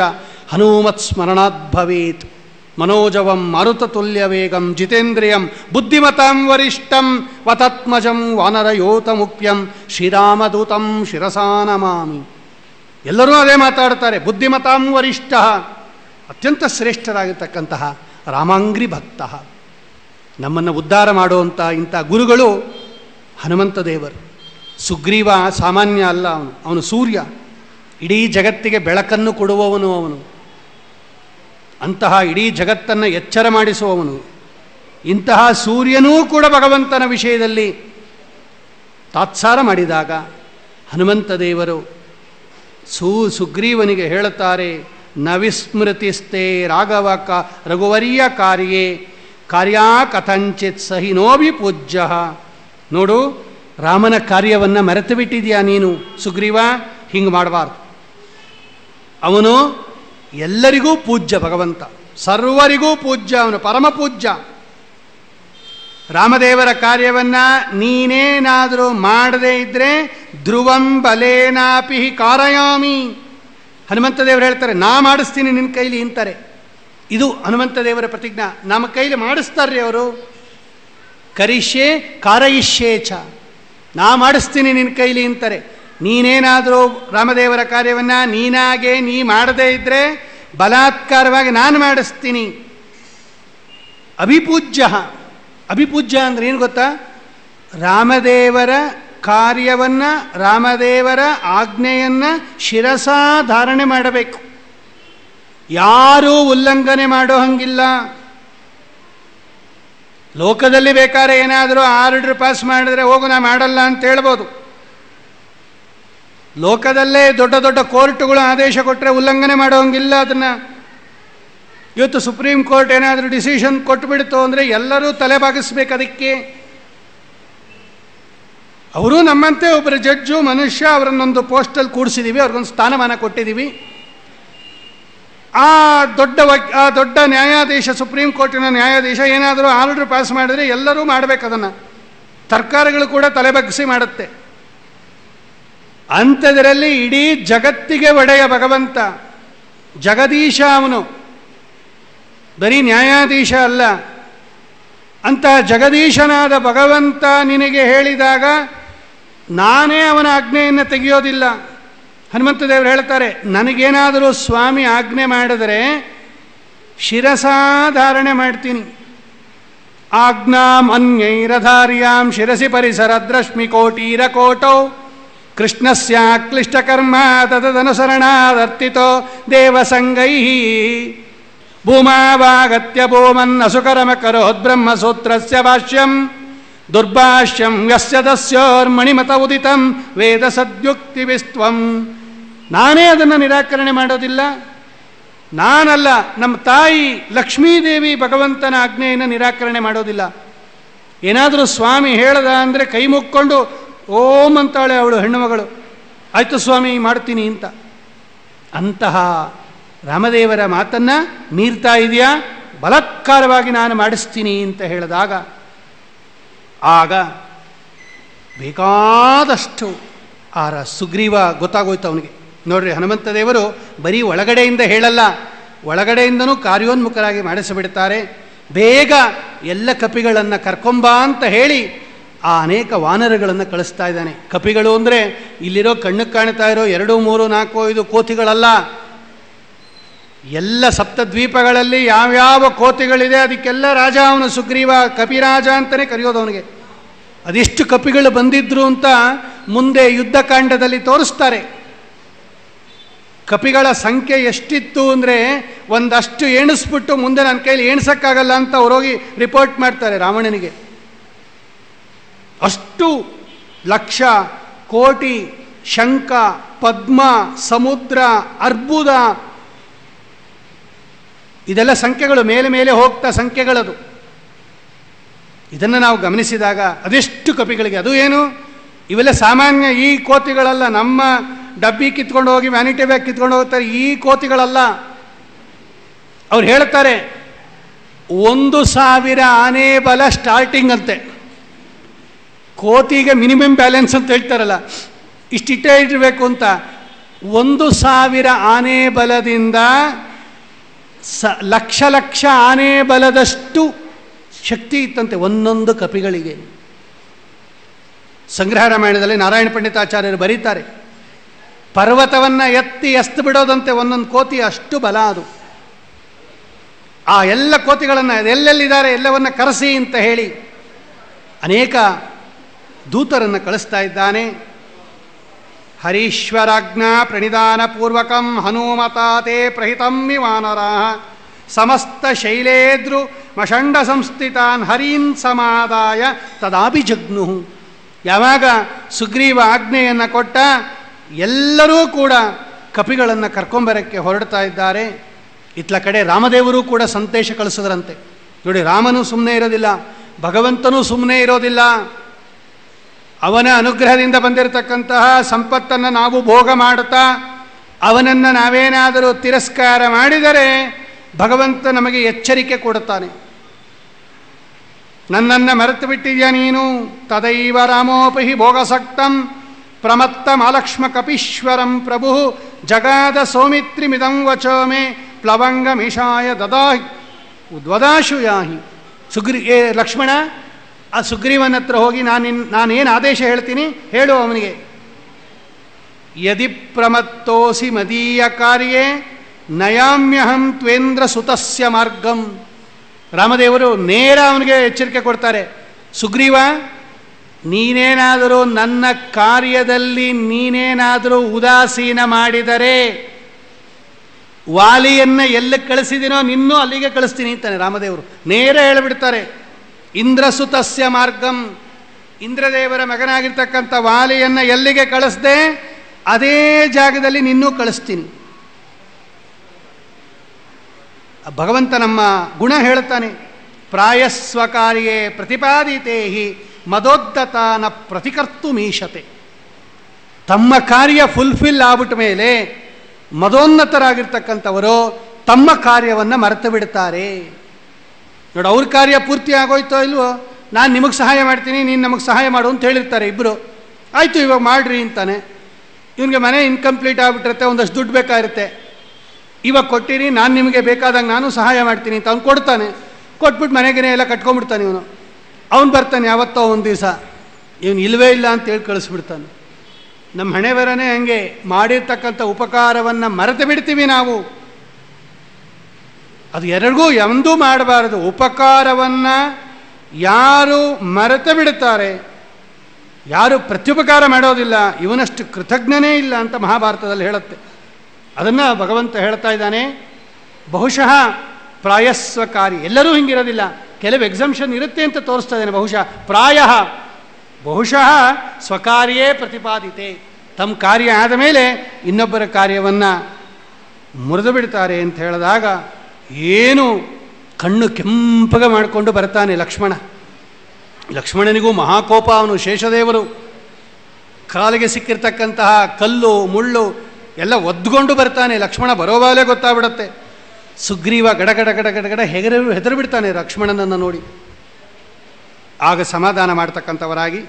ಹನುಮತ್ ಸ್ಮರಣಾತ್ ಭವೇತ್ ಮನೋಜವಂ ಮಾರುತತುಲ್ಯ ವೇಗಂ ಜಿತೇಂದ್ರಿಯಂ ಬುದ್ಧಿಮತಾಂ ವರಿಷ್ಠಂ ವತಾತ್ಮಜಂ ವಾನರಯೋತ ಮುಖ್ಯಂ ಶ್ರೀರಾಮದೂತಂ ಶಿರಸಾ ನಮಾಮಿ. ಎಲ್ಲರೂ ಅದೇ ಮಾತಾಡ್ತಾರೆ. ಬುದ್ಧಿಮತಾಂ ವರಿಷ್ಠ, ಅತ್ಯಂತ ಶ್ರೇಷ್ಠರಾಗಿರ್ತಕ್ಕಂತಹ ರಾಮಾಂಗ್ರಿ ಭಕ್ತ. ನಮ್ಮನ್ನು ಉದ್ಧಾರ ಮಾಡುವಂಥ ಇಂಥ ಗುರುಗಳು ಹನುಮಂತ ದೇವರು. ಸುಗ್ರೀವ ಸಾಮಾನ್ಯ ಅಲ್ಲ, ಅವನು ಸೂರ್ಯ, ಇಡೀ ಜಗತ್ತಿಗೆ ಬೆಳಕನ್ನು ಕೊಡುವವನು ಅವನು. ಅಂತಹ ಇಡೀ ಜಗತ್ತನ್ನು ಎಚ್ಚರ ಮಾಡಿಸುವವನು. ಇಂತಹ ಸೂರ್ಯನೂ ಕೂಡ ಭಗವಂತನ ವಿಷಯದಲ್ಲಿ ತಾತ್ಸಾರ ಮಾಡಿದಾಗ ಹನುಮಂತ ದೇವರು ಸುಗ್ರೀವನಿಗೆ ಹೇಳುತ್ತಾರೆ, ನ ವಿಸ್ಮೃತಿಸ್ತೆ ರಘುವರ್ಯ ಕಾರ್ಯೇ ಕಾರ್ಯಾ ಕಥಂಚಿತ್ ಸಹಿನೋಭಿ ಪೂಜ್ಯ. ನೋಡು, ರಾಮನ ಕಾರ್ಯವನ್ನು ಮರೆತು ಬಿಟ್ಟಿದೆಯಾ ನೀನು ಸುಗ್ರೀವ, ಹಿಂಗೆ ಮಾಡಬಾರ್ದು. ಅವನು ಎಲ್ಲರಿಗೂ ಪೂಜ್ಯ, ಭಗವಂತ ಸರ್ವರಿಗೂ ಪೂಜ್ಯ, ಅವನು ಪರಮ ಪೂಜ್ಯ. ರಾಮದೇವರ ಕಾರ್ಯವನ್ನು ನೀನೇನಾದರೂ ಮಾಡದೇ ಇದ್ದರೆ ಧ್ರುವಂ ಬಲೇನಾಪಿ ಕಾರಯಾಮಿ. ಹನುಮಂತ ದೇವರು ಹೇಳ್ತಾರೆ, ನಾ ಮಾಡಿಸ್ತೀನಿ ನಿನ್ನ ಕೈಲಿ ಅಂತಾರೆ. ಇದು ಹನುಮಂತ ದೇವರ ಪ್ರತಿಜ್ಞಾ. ನಮ್ಮ ಕೈಲಿ ಮಾಡಿಸ್ತಾರ್ರಿ ಅವರು. ಕರಿಷ್ಯೆ ಕಾರಯಿಷ್ಯೇ ಚ, ನಾ ಮಾಡಿಸ್ತೀನಿ ನಿನ್ನ ಕೈಲಿ ಅಂತಾರೆ. ನೀನೇನಾದರೂ ರಾಮದೇವರ ಕಾರ್ಯವನ್ನು ನೀ ಮಾಡದೇ ಇದ್ದರೆ ಬಲಾತ್ಕಾರವಾಗಿ ನಾನು ಮಾಡಿಸ್ತೀನಿ. ಅಭಿಪೂಜ್ಯ. ಅಭಿಪೂಜ್ಯ ಅಂದರೆ ಏನು ಗೊತ್ತಾ? ರಾಮದೇವರ ಕಾರ್ಯವನ್ನು, ರಾಮದೇವರ ಆಜ್ಞೆಯನ್ನು ಶಿರಸಾ ಧಾರಣೆ ಮಾಡಬೇಕು. ಯಾರೂ ಉಲ್ಲಂಘನೆ ಮಾಡೋ ಹಂಗಿಲ್ಲ. ಲೋಕದಲ್ಲಿ ಬೇಕಾದ್ರೆ ಏನಾದರೂ ಆರ್ಡರ್ ಪಾಸ್ ಮಾಡಿದ್ರೆ ಹೋಗು ನಾ ಮಾಡಲ್ಲ ಅಂತ ಹೇಳ್ಬೋದು. ಲೋಕದಲ್ಲೇ ದೊಡ್ಡ ದೊಡ್ಡ ಕೋರ್ಟ್ಗಳು ಆದೇಶ ಕೊಟ್ಟರೆ ಉಲ್ಲಂಘನೆ ಮಾಡೋ ಹಂಗಿಲ್ಲ ಅದನ್ನು. ಇವತ್ತು ಸುಪ್ರೀಂ ಕೋರ್ಟ್ ಏನಾದರೂ ಡಿಸಿಷನ್ ಕೊಟ್ಟುಬಿಡ್ತು ಅಂದರೆ ಎಲ್ಲರೂ ತಲೆ ಬಾಗಿಸ್ಬೇಕು ಅದಕ್ಕೆ. ಅವರು ನಮ್ಮಂತೆ ಒಬ್ಬರು ಜಡ್ಜು ಮನುಷ್ಯ, ಅವರನ್ನೊಂದು ಪೋಸ್ಟಲ್ಲಿ ಕೂಡಿಸಿದ್ದೀವಿ, ಅವ್ರಿಗೊಂದು ಸ್ಥಾನಮಾನ ಕೊಟ್ಟಿದ್ದೀವಿ. ಆ ದೊಡ್ಡ ನ್ಯಾಯಾಧೀಶ, ಸುಪ್ರೀಂ ಕೋರ್ಟಿನ ನ್ಯಾಯಾಧೀಶ ಏನಾದರೂ ಆರ್ಡರ್ ಪಾಸ್ ಮಾಡಿದರೆ ಎಲ್ಲರೂ ಮಾಡಬೇಕು ಅದನ್ನು. ಸರ್ಕಾರಗಳು ಕೂಡ ತಲೆ ಬಗ್ಗಿಸಿ ಮಾಡುತ್ತೆ. ಅಂಥದ್ರಲ್ಲಿ ಇಡೀ ಜಗತ್ತಿಗೆ ಒಡೆಯ ಭಗವಂತ, ಜಗದೀಶ ಅವನು, ಬರೀ ನ್ಯಾಯಾಧೀಶ ಅಲ್ಲ. ಅಂತಹ ಜಗದೀಶನಾದ ಭಗವಂತ ನಿನಗೆ ಹೇಳಿದಾಗ ನಾನೇ ಅವನ ಆಜ್ಞೆಯನ್ನು ತೆಗೆಯೋದಿಲ್ಲ. ಹನುಮಂತ ದೇವರು ಹೇಳ್ತಾರೆ, ನನಗೇನಾದರೂ ಸ್ವಾಮಿ ಆಜ್ಞೆ ಮಾಡಿದರೆ ಶಿರಸಾ ಧಾರಣೆ ಮಾಡ್ತೀನಿ. ಆಜ್ಞಾಂ ಅನ್ಯೈರಧಾರ್ಯಾಂ ಶಿರಸಿ ಪರಿಸರದ್ರಶ್ಮಿ ಕೋಟೀರಕೋಟೌ ಕೃಷ್ಣಸ್ಯ ಕ್ಲಿಷ್ಟಕರ್ಮ ತದನುಸರಣಾದರ್ತಿತೋ ದೇವಸಂಗೈ ಭೂಮಾವಾಗತ್ಯ ಭೂಮನ್ನಸುಕರಮಕರೋದ್ಬ್ರಹ್ಮಸೂತ್ರಸ್ಯ ಭಾಷ್ಯಂ ದುರ್ಭಾಷ್ಯಂ ಯಸ್ಯ ತಸ್ಯೋರ್ಮಣಿಮತ ಉದಿತಂ ವೇದ ಸದ್ಯುಕ್ತಿವಿಸ್ತ್ವಂ. ನಾನೇ ಅದನ್ನು ನಿರಾಕರಣೆ ಮಾಡೋದಿಲ್ಲ. ನಾನಲ್ಲ, ನಮ್ಮ ತಾಯಿ ಲಕ್ಷ್ಮೀದೇವಿ ಭಗವಂತನ ಆಜ್ಞೆಯನ್ನು ನಿರಾಕರಣೆ ಮಾಡೋದಿಲ್ಲ. ಏನಾದರೂ ಸ್ವಾಮಿ ಹೇಳ್ದ ಅಂದರೆ ಕೈ ಮುಕ್ಕೊಂಡು ಓಂ ಅಂತಾಳೆ ಅವಳು, ಹೆಣ್ಣು ಮಗಳು. ಆಯಿತು ಸ್ವಾಮಿ ಮಾಡ್ತೀನಿ ಅಂತ. ಅಂತಹ ರಾಮದೇವರ ಮಾತನ್ನು ಮೀರ್ತಾ ಇದೆಯಾ, ಬಲಾತ್ಕಾರವಾಗಿ ನಾನು ಮಾಡಿಸ್ತೀನಿ ಅಂತ ಹೇಳಿದಾಗ ಆಗ ಬೇಕಾದಷ್ಟು ಸುಗ್ರೀವ ಗೊತ್ತಾಗೋಯ್ತು ಅವನಿಗೆ. ನೋಡ್ರಿ, ಹನುಮಂತ ದೇವರು ಬರೀ ಒಳಗಡೆಯಿಂದ ಹೇಳಲ್ಲ, ಒಳಗಡೆಯಿಂದನೂ ಕಾರ್ಯೋನ್ಮುಖರಾಗಿ ಮಾಡಿಸಿಬಿಡ್ತಾರೆ. ಬೇಗ ಎಲ್ಲ ಕಪಿಗಳನ್ನು ಕರ್ಕೊಂಬ ಅಂತ ಹೇಳಿ ಆ ಅನೇಕ ವಾನರಗಳನ್ನು ಕಳಿಸ್ತಾ ಇದ್ದಾನೆ. ಕಪಿಗಳು ಅಂದರೆ ಇಲ್ಲಿರೋ ಕಣ್ಣಕ್ಕೆ ಕಾಣ್ತಾ ಇರೋ 2, 3, 4, 5 ಕೋತಿಗಳಲ್ಲ. ಎಲ್ಲ ಸಪ್ತದ್ವೀಪಗಳಲ್ಲಿ ಯಾವ್ಯಾವ ಕೋತಿಗಳಿದೆ ಅದಕ್ಕೆಲ್ಲ ರಾಜ ಅವನು ಸುಗ್ರೀವ. ಕಪಿರಾಜ ಅಂತಲೇ ಕರೆಯೋದು ಅವನಿಗೆ. ಅದೆಷ್ಟು ಕಪಿಗಳು ಬಂದಿದ್ರು ಅಂತ ಮುಂದೆ ಯುದ್ಧಕಾಂಡದಲ್ಲಿ ತೋರಿಸ್ತಾರೆ. ಕಪಿಗಳ ಸಂಖ್ಯೆ ಎಷ್ಟಿತ್ತು ಅಂದರೆ ಒಂದಷ್ಟು ಎಣಿಸ್ಬಿಟ್ಟು ಮುಂದೆ ನನ್ನ ಕೈಲಿ ಎಣಿಸೋಕ್ಕಾಗಲ್ಲ ಅಂತ ಅವರೋಗಿ ರಿಪೋರ್ಟ್ ಮಾಡ್ತಾರೆ ರಾವಣನಿಗೆ. ಅಷ್ಟು ಲಕ್ಷ, ಕೋಟಿ, ಶಂಖ, ಪದ್ಮ, ಸಮುದ್ರ, ಅರ್ಬುದ, ಇದೆಲ್ಲ ಸಂಖ್ಯೆಗಳು, ಮೇಲೆ ಮೇಲೆ ಹೋಗ್ತಾ ಸಂಖ್ಯೆಗಳದು. ಇದನ್ನು ನಾವು ಗಮನಿಸಿದಾಗ ಅದೆಷ್ಟು ಕಪಿಗಳಿಗೆ, ಅದು ಏನು ಇವೆಲ್ಲ ಸಾಮಾನ್ಯ ಈ ಕೋತಿಗಳಲ್ಲ. ನಮ್ಮ ಡಬ್ಬಿ ಕಿತ್ಕೊಂಡು ಹೋಗಿ ವ್ಯಾನಿಟಿ ಬ್ಯಾಗ್ ಕಿತ್ಕೊಂಡು ಹೋಗ್ತಾರೆ. ಈ ಕೋತಿಗಳಲ್ಲ. ಅವ್ರು ಹೇಳ್ತಾರೆ 1,000 ಆನೆ ಬಲ ಸ್ಟಾರ್ಟಿಂಗ್ ಅಂತೆ. ಕೋತಿಗೆ ಮಿನಿಮಮ್ ಬ್ಯಾಲೆನ್ಸ್ ಅಂತ ಹೇಳ್ತಾರಲ್ಲ, ಇಷ್ಟಿಟ್ಟೇ ಇರಬೇಕು ಅಂತ. 1,000 ಆನೆ ಬಲದಿಂದ ಲಕ್ಷ ಲಕ್ಷ ಆನೆ ಬಲದಷ್ಟು ಶಕ್ತಿ ಇತ್ತಂತೆ ಒಂದೊಂದು ಕಪಿಗಳಿಗೆ. ಸಂಗ್ರಹ ರಾಮಾಯಣದಲ್ಲಿ ನಾರಾಯಣ ಪಂಡಿತಾಚಾರ್ಯರು ಬರೀತಾರೆ, ಪರ್ವತವನ್ನು ಎತ್ತಿ ಎಸ್ತು ಬಿಡೋದಂತೆ ಒಂದೊಂದು ಕೋತಿ, ಅಷ್ಟು ಬಲ ಅದು. ಆ ಎಲ್ಲ ಕೋತಿಗಳನ್ನು ಎಲ್ಲೆಲ್ಲಿದ್ದಾರೆ ಎಲ್ಲವನ್ನ ಕರೆಸಿ ಅಂತ ಹೇಳಿ ಅನೇಕ ದೂತರನ್ನು ಕಳಿಸ್ತಾ ಇದ್ದಾನೆ. ಹರೀಶ್ವರಾಜ್ಞಾ ಪ್ರಣಿಧಾನ ಪೂರ್ವಕಂ ಹನುಮತಾತೆ ಪ್ರಹಿತಂ ವಿವಾನರಾಃ ಸಮಸ್ತ ಶೈಲೇದ್ರು ಮಷಂಡ ಸಂಸ್ಥಿತಾನ್ ಹರೀನ್ ಸಮಾದಾಯ ತದಾಭಿಜಗ್ನು. ಯಾವಾಗ ಸುಗ್ರೀವ ಆಜ್ಞೆಯನ್ನು ಕೊಟ್ಟ, ಎಲ್ಲರೂ ಕೂಡ ಕಪಿಗಳನ್ನು ಕರ್ಕೊಂಬರಕ್ಕೆ ಹೊರಡ್ತಾ ಇದ್ದಾರೆ. ಇತ್ಲ ಕಡೆ ರಾಮದೇವರು ಕೂಡ ಸಂದೇಶ ಕಳಿಸಿದ್ರಂತೆ. ನೋಡಿ, ರಾಮನು ಸುಮ್ಮನೆ ಇರೋದಿಲ್ಲ, ಭಗವಂತನೂ ಸುಮ್ಮನೆ ಇರೋದಿಲ್ಲ. ಅವನ ಅನುಗ್ರಹದಿಂದ ಬಂದಿರತಕ್ಕಂತಹ ಸಂಪತ್ತನ್ನು ನಾವು ಭೋಗ ಮಾಡುತ್ತಾ ಅವನನ್ನು ನಾವೇನಾದರೂ ತಿರಸ್ಕಾರ ಮಾಡಿದರೆ ಭಗವಂತ ನಮಗೆ ಎಚ್ಚರಿಕೆ ಕೊಡುತ್ತಾನೆ. ನನ್ನನ್ನು ಮರೆತು ಬಿಟ್ಟಿದ್ಯಾ ನೀನು? ತದೈವ ರಾಮೋಪಹಿ ಭೋಗಸಕ್ತಂ ಪ್ರಮತ್ತಮಲಕ್ಷ್ಮ ಕಪೀಶ್ವರಂ ಪ್ರಭು ಜಗಾದ ಸೌಮಿತ್ರಿಮಿದಂ ವಚೋ ಮೇ ಪ್ಲವಂಗಮಿಷಾಯ ದ್ವದಾಶು ಯಾಹಿ. ಲಕ್ಷ್ಮಣ, ಆ ಸುಗ್ರೀವನ ಹತ್ರ ಹೋಗಿ ನಾನೇನು ಆದೇಶ ಹೇಳ್ತೀನಿ ಹೇಳು ಅವನಿಗೆ. ಯದಿ ಪ್ರಮತ್ತೋಸಿ ಮದೀಯ ಕಾರ್ಯೇ ನಯಾಮ್ಯಹಂ ತ್ವೇಂದ್ರ ಸುತಸ್ಯ ಮಾರ್ಗಂ. ರಾಮದೇವರು ನೇರ ಅವನಿಗೆ ಎಚ್ಚರಿಕೆ ಕೊಡ್ತಾರೆ. ಸುಗ್ರೀವ, ನೀನೇನಾದರೂ ನನ್ನ ಕಾರ್ಯದಲ್ಲಿ ನೀನೇನಾದರೂ ಉದಾಸೀನ ಮಾಡಿದರೆ ವಾಲಿಯನ್ನು ಎಲ್ಲಿ ಕಳಿಸಿದಿನೋ ನಿನ್ನೂ ಅಲ್ಲಿಗೆ ಕಳಿಸ್ತೀನಿ ಅಂತಾನೆ ರಾಮದೇವರು. ನೇರ ಹೇಳಿಬಿಡ್ತಾರೆ, ಇಂದ್ರಸುತಸ್ಯ ಮಾರ್ಗಂ, ಇಂದ್ರದೇವರ ಮಗನಾಗಿರ್ತಕ್ಕಂಥ ವಾಲಿಯನ್ನು ಎಲ್ಲಿಗೆ ಕಳಿಸ್ದೆ ಅದೇ ಜಾಗದಲ್ಲಿ ನಿನ್ನೂ ಕಳಿಸ್ತೀನಿ. ಭಗವಂತ ನಮ್ಮ ಗುಣ ಹೇಳುತ್ತಾನೆ, ಪ್ರಾಯಸ್ವಕಾರ್ಯೇ ಪ್ರತಿಪಾದಿತೇ ಹಿ ಮದೋದ್ದತ ನ ಪ್ರತಿಕರ್ತು ಮೀಶತೆ. ತಮ್ಮ ಕಾರ್ಯ ಫುಲ್ಫಿಲ್ ಆಗ್ಬಿಟ್ಟ ಮೇಲೆ ಮದೋನ್ನತರಾಗಿರ್ತಕ್ಕಂಥವರು ತಮ್ಮ ಕಾರ್ಯವನ್ನು ಮರೆತು ಬಿಡ್ತಾರೆ. ನೋಡಿ, ಅವ್ರ ಕಾರ್ಯ ಪೂರ್ತಿ ಆಗೋಯ್ತೋ ಇಲ್ವೋ, ನಾನು ನಿಮಗೆ ಸಹಾಯ ಮಾಡ್ತೀನಿ, ನೀನು ನಮಗೆ ಸಹಾಯ ಮಾಡು ಅಂತ ಹೇಳಿರ್ತಾರೆ ಇಬ್ಬರು. ಆಯಿತು, ಇವಾಗ ಮಾಡಿರಿ ಅಂತಾನೆ. ಇವನಿಗೆ ಮನೆ ಇನ್ಕಂಪ್ಲೀಟ್ ಆಗಿಬಿಟ್ಟಿರುತ್ತೆ, ಒಂದಷ್ಟು ದುಡ್ಡು ಬೇಕಾಗಿರುತ್ತೆ. ಇವಾಗ ಕೊಟ್ಟಿರಿ, ನಾನು ನಿಮಗೆ ಬೇಕಾದಂಗೆ ನಾನು ಸಹಾಯ ಮಾಡ್ತೀನಿ ಅಂತ ಅವ್ನು ಕೊಡ್ತಾನೆ. ಕೊಟ್ಬಿಟ್ಟು ಮನೆಗೆ ಎಲ್ಲ ಕಟ್ಕೊಂಡ್ಬಿಡ್ತಾನೆ ಇವನು. ಅವನು ಬರ್ತಾನೆ ಯಾವತ್ತೋ ಒಂದು ದಿವಸ, ಇವನು ಇಲ್ಲವೇ ಇಲ್ಲ ಅಂತೇಳಿ ಕಳಿಸ್ಬಿಡ್ತಾನೆ. ನಮ್ಮ ಹಣೆ ಬರನೇ ಹಂಗೆ, ಮಾಡಿರ್ತಕ್ಕಂಥ ಉಪಕಾರವನ್ನು ಮರೆತು ಬಿಡ್ತೀವಿ ನಾವು. ಅದು ಎರಡಿಗೂ ಎಂದೂ ಮಾಡಬಾರದು. ಉಪಕಾರವನ್ನು ಯಾರು ಮರೆತು ಬಿಡುತ್ತಾರೆ, ಯಾರು ಪ್ರತ್ಯುಪಕಾರ ಮಾಡೋದಿಲ್ಲ, ಇವನಷ್ಟು ಕೃತಜ್ಞನೇ ಇಲ್ಲ ಅಂತ ಮಹಾಭಾರತದಲ್ಲಿ ಹೇಳುತ್ತೆ. ಅದನ್ನು ಭಗವಂತ ಹೇಳ್ತಾ ಇದ್ದಾನೆ. ಬಹುಶಃ ಪ್ರಾಯಸ್ವಕಾರಿ, ಎಲ್ಲರೂ ಹಿಂಗಿರೋದಿಲ್ಲ, ಕೆಲವು ಎಕ್ಸಂಪ್ಷನ್ ಇರುತ್ತೆ ಅಂತ ತೋರಿಸ್ತಾ ಇದ್ದಾನೆ. ಬಹುಶಃ ಸ್ವಕಾರ್ಯೇ ಪ್ರತಿಪಾದಿತೆ, ತಮ್ಮ ಕಾರ್ಯ ಆದ ಮೇಲೆ ಇನ್ನೊಬ್ಬರ ಕಾರ್ಯವನ್ನು ಮುರಿದು ಬಿಡ್ತಾರೆ ಅಂತ ಹೇಳಿದಾಗ ಏನು ಕಣ್ಣು ಕೆಂಪಗೆ ಮಾಡಿಕೊಂಡು ಬರ್ತಾನೆ ಲಕ್ಷ್ಮಣ. ಲಕ್ಷ್ಮಣನಿಗೂ ಮಹಾಕೋಪ. ಅವನು ಶೇಷದೇವರು, ಕಾಲಿಗೆ ಸಿಕ್ಕಿರ್ತಕ್ಕಂತಹ ಕಲ್ಲು ಮುಳ್ಳು ಎಲ್ಲ ಒದ್ಕೊಂಡು ಬರ್ತಾನೆ. ಲಕ್ಷ್ಮಣ ಬರೋವಾಗಲೇ ಗೊತ್ತಾಗ್ಬಿಡತ್ತೆ. ಸುಗ್ರೀವ ಗಡಗಡ ಗಡಗಡ ಹೆದರು ಬಿಡ್ತಾನೆ ಲಕ್ಷ್ಮಣನನ್ನು ನೋಡಿ. ಆಗ ಸಮಾಧಾನ ಮಾಡ್ತಕ್ಕಂಥವರಾಗಿ,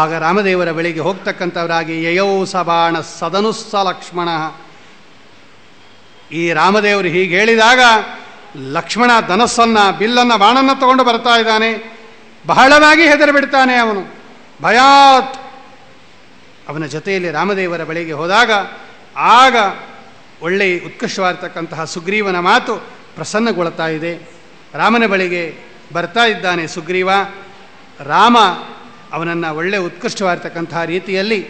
ಆಗ ರಾಮದೇವರ ಬಳಿಗೆ ಹೋಗ್ತಕ್ಕಂಥವರಾಗಿ, ಯಯೌ ಸಬಾಣ ಸದನುಸ್ಸ ಲಕ್ಷ್ಮಣ. ಈ ರಾಮದೇವರು ಹೀಗೆ ಹೇಳಿದಾಗ ಲಕ್ಷ್ಮಣ ಧನಸ್ಸನ್ನು, ಬಿಲ್ಲನ್ನು, ಬಾಣನ್ನು ತಗೊಂಡು ಬರ್ತಾ ಇದ್ದಾನೆ. ಬಹಳವಾಗಿ ಹೆದರು ಬಿಡ್ತಾನೆ ಅವನು. ಭಯಾತ್ ಅವನ ಜೊತೆಯಲ್ಲಿ ರಾಮದೇವರ ಬಳಿಗೆ ಹೋದಾಗ ಆಗ ಒಳ್ಳೆಯ ಉತ್ಕೃಷ್ಟವಾಗಿರ್ತಕ್ಕಂತಹ ಸುಗ್ರೀವನ ಮಾತು ಪ್ರಸನ್ನಗೊಳ್ತಾ ಇದೆ. ರಾಮನ ಬಳಿಗೆ ಬರ್ತಾ ಇದ್ದಾನೆ ಸುಗ್ರೀವ. ರಾಮ ಅವನನ್ನು ಒಳ್ಳೆಯ ಉತ್ಕೃಷ್ಟವಾಗಿರ್ತಕ್ಕಂತಹ ರೀತಿಯಲ್ಲಿ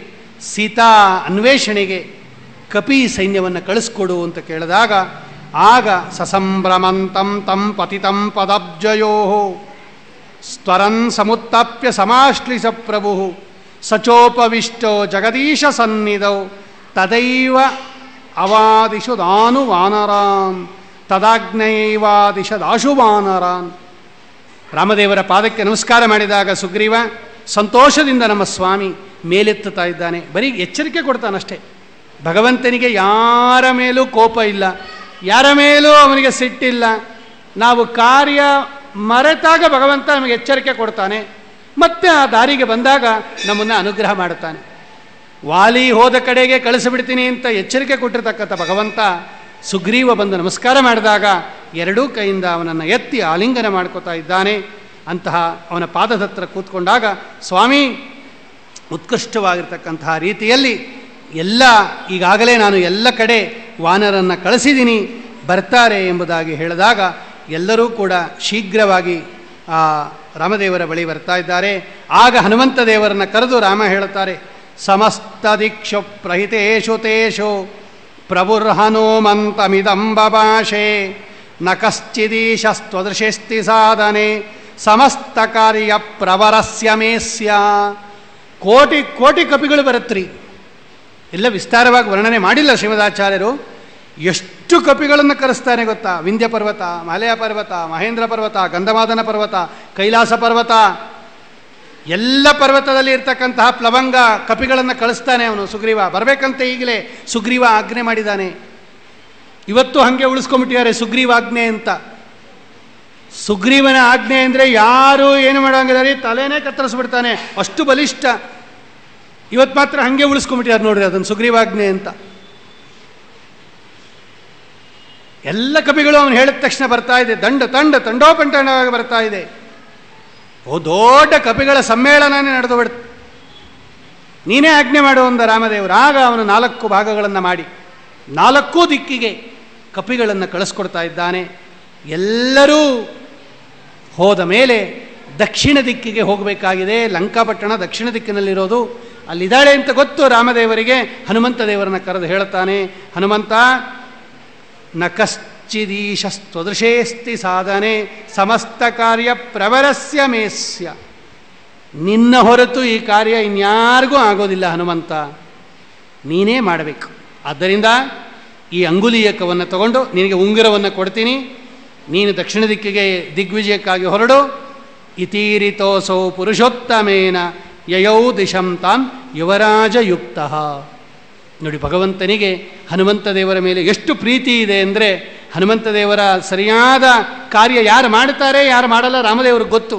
ಸೀತಾ ಅನ್ವೇಷಣೆಗೆ ಕಪಿ ಸೈನ್ಯವನ್ನು ಕಳಿಸ್ಕೊಡು ಅಂತ ಕೇಳಿದಾಗ ಆಗ ಸಸಂಭ್ರಮಂತಂ ತಂ ಪತಿತಂ ಪದಬ್ಜಯೋ ಸ್ವರನ್ ಸಮುತ್ತಾಪ್ಯ ಸಮಾಶ್ಲಿಷ ಪ್ರಭು ಸಚೋಪವಿಷ್ಟೋ ಜಗದೀಶ ಸನ್ನಿಧೌ ತದೈವ ಅವಾದಿಶು ದಾನು ವಾನರಾನ್ ತದಾಜ್ಞೈವಾದಿಶದಾಶು ವಾನರಾನ್. ರಾಮದೇವರ ಪಾದಕ್ಕೆ ನಮಸ್ಕಾರ ಮಾಡಿದಾಗ ಸುಗ್ರೀವ ಸಂತೋಷದಿಂದ, ನಮ್ಮ ಸ್ವಾಮಿ ಮೇಲೆತ್ತುತ್ತಾ ಇದ್ದಾನೆ. ಬರೀ ಎಚ್ಚರಿಕೆ ಕೊಡ್ತಾನಷ್ಟೇ. ಭಗವಂತನಿಗೆ ಯಾರ ಮೇಲೂ ಕೋಪ ಇಲ್ಲ, ಯಾರ ಮೇಲೂ ಅವನಿಗೆ ಸಿಟ್ಟಿಲ್ಲ. ನಾವು ಕಾರ್ಯ ಮರೆತಾಗ ಭಗವಂತ ನಮಗೆ ಎಚ್ಚರಿಕೆ ಕೊಡ್ತಾನೆ, ಮತ್ತೆ ಆ ದಾರಿಗೆ ಬಂದಾಗ ನಮ್ಮನ್ನು ಅನುಗ್ರಹ ಮಾಡುತ್ತಾನೆ. ವಾಲಿ ಹೋದ ಕಡೆಗೆ ಕಳಿಸಿಬಿಡ್ತೀನಿ ಅಂತ ಎಚ್ಚರಿಕೆ ಕೊಟ್ಟಿರ್ತಕ್ಕಂಥ ಭಗವಂತ ಸುಗ್ರೀವ ಬಂದು ನಮಸ್ಕಾರ ಮಾಡಿದಾಗ ಎರಡೂ ಕೈಯಿಂದ ಅವನನ್ನು ಎತ್ತಿ ಆಲಿಂಗನ ಮಾಡ್ಕೋತಾ ಇದ್ದಾನೆ. ಅಂತಹ ಅವನ ಪಾದದ ಹತ್ರ ಕೂತ್ಕೊಂಡಾಗ ಸ್ವಾಮಿ ಉತ್ಕೃಷ್ಟವಾಗಿರ್ತಕ್ಕಂತಹ ರೀತಿಯಲ್ಲಿ ಈಗಾಗಲೇ ನಾನು ಎಲ್ಲ ಕಡೆ ವಾನರನ್ನು ಕಳಿಸಿದ್ದೀನಿ, ಬರ್ತಾರೆ ಎಂಬುದಾಗಿ ಹೇಳಿದಾಗ ಎಲ್ಲರೂ ಕೂಡ ಶೀಘ್ರವಾಗಿ ಆ ರಾಮದೇವರ ಬಳಿ ಬರ್ತಾ ಇದ್ದಾರೆ. ಆಗ ಹನುಮಂತ ದೇವರನ್ನು ಕರೆದು ರಾಮ ಹೇಳುತ್ತಾರೆ, ಸಮಸ್ತ ದಿಕ್ಷು ಪ್ರಹಿತೇಶು ತೇಷು ಪ್ರಭುರ್ಹನುಮಂತಮಿದಂಬಭಾಷೆ ನ ಕಶ್ಚಿದೀಶಸ್ತ್ವದೃಶಿಸ್ತಿ ಸಾಧನೆ ಸಮಸ್ತ ಕಾರ್ಯ ಪ್ರವರಸ್ಯ ಮೇಸ್ಯ. ಕೋಟಿ ಕೋಟಿ ಕಪಿಗಳು ಬರುತ್ತ್ರಿ. ಎಲ್ಲ ವಿಸ್ತಾರವಾಗಿ ವರ್ಣನೆ ಮಾಡಿಲ್ಲ ಶ್ರೀಮದಾಚಾರ್ಯರು. ಎಷ್ಟು ಕಪಿಗಳನ್ನು ಕರೆಸ್ತಾನೆ ಗೊತ್ತಾ? ವಿಂಧ್ಯ ಪರ್ವತ, ಮಲಯ ಪರ್ವತ, ಮಹೇಂದ್ರ ಪರ್ವತ, ಗಂಧಮಾದನ ಪರ್ವತ, ಕೈಲಾಸ ಪರ್ವತ, ಎಲ್ಲ ಪರ್ವತದಲ್ಲಿ ಇರ್ತಕ್ಕಂತಹ ಪ್ಲವಂಗ ಕಪಿಗಳನ್ನು ಕಳಿಸ್ತಾನೆ ಅವನು. ಸುಗ್ರೀವ ಬರಬೇಕಂತೆ ಈಗಲೇ ಸುಗ್ರೀವ ಆಜ್ಞೆ ಮಾಡಿದ್ದಾನೆ. ಇವತ್ತು ಹಾಗೆ ಉಳಿಸ್ಕೊಂಡ್ಬಿಟ್ಟಿದ್ದಾರೆ ಸುಗ್ರೀವಾಜ್ಞೆ ಅಂತ. ಸುಗ್ರೀವನ ಆಜ್ಞೆ ಅಂದರೆ ಯಾರು ಏನು ಮಾಡೋಂಗಿದ್ದಾರೆ, ತಲೆನೇ ಕತ್ತರಿಸ್ಬಿಡ್ತಾನೆ, ಅಷ್ಟು ಬಲಿಷ್ಠ. ಇವತ್ತು ಮಾತ್ರ ಹಾಗೆ ಉಳಿಸ್ಕೊಂಡ್ಬಿಟ್ಟಿದ್ದಾರೆ ನೋಡ್ರಿ ಅದನ್ನು, ಸುಗ್ರೀವಾಜ್ಞೆ ಅಂತ. ಎಲ್ಲ ಕಪಿಗಳು ಅವನು ಹೇಳಿದ ತಕ್ಷಣ ಬರ್ತಾ ಇದೆ, ತಂಡೋಪಂಟವಾಗಿ ಬರ್ತಾ ಇದೆ. ದೊಡ್ಡ ಕಪಿಗಳ ಸಮ್ಮೇಳನನೇ ನಡೆದು ಬಿಡ್ತು. ನೀನೇ ಆಜ್ಞೆ ಮಾಡು ಅಂದ ರಾಮದೇವರು. ಆಗ ಅವನು 4 ಭಾಗಗಳನ್ನು ಮಾಡಿ 4 ದಿಕ್ಕಿಗೆ ಕಪಿಗಳನ್ನು ಕಳಿಸ್ಕೊಡ್ತಾ ಇದ್ದಾನೆ. ಎಲ್ಲರೂ ಹೋದ ಮೇಲೆ ದಕ್ಷಿಣ ದಿಕ್ಕಿಗೆ ಹೋಗಬೇಕಾಗಿದೆ. ಲಂಕಾಪಟ್ಟಣ ದಕ್ಷಿಣ ದಿಕ್ಕಿನಲ್ಲಿರೋದು. ಅಲ್ಲಿದ್ದಾಳೆ ಅಂತ ಗೊತ್ತು ರಾಮದೇವರಿಗೆ. ಹನುಮಂತ ದೇವರನ್ನು ಕರೆದು ಹೇಳುತ್ತಾನೆ, ಹನುಮಂತ ನ ಕಶ್ಚಿದೀಶಸ್ತ್ವದೃಶೇಸ್ತಿ ಸಾಧನೆ ಸಮಸ್ತ ಕಾರ್ಯ ಪ್ರವರಸ್ಯ ಮೇಸ್ಯ. ನಿನ್ನ ಹೊರತು ಈ ಕಾರ್ಯ ಇನ್ಯಾರಿಗೂ ಆಗೋದಿಲ್ಲ ಹನುಮಂತ, ನೀನೇ ಮಾಡಬೇಕು. ಆದ್ದರಿಂದ ಈ ಅಂಗುಲೀಯಕವನ್ನು ತಗೊಂಡು ನಿನಗೆ ಉಂಗುರವನ್ನು ಕೊಡ್ತೀನಿ, ನೀನು ದಕ್ಷಿಣ ದಿಕ್ಕಿಗೆ ದಿಗ್ವಿಜಯಕ್ಕಾಗಿ ಹೊರಡು. ಇತೀರಿತೋಸೌ ಪುರುಷೋತ್ತಮೇನ ಯಯೌ ದಿಶಂ ತಾಂ ಯುವರಾಜಯುಕ್ತ. ನೋಡಿ, ಭಗವಂತನಿಗೆ ಹನುಮಂತ ದೇವರ ಮೇಲೆ ಎಷ್ಟು ಪ್ರೀತಿ ಇದೆ ಅಂದರೆ, ಹನುಮಂತ ದೇವರ ಸರಿಯಾದ ಕಾರ್ಯ ಯಾರು ಮಾಡ್ತಾರೆ ಯಾರು ಮಾಡಲ್ಲ ರಾಮದೇವ್ರಿಗೆ ಗೊತ್ತು.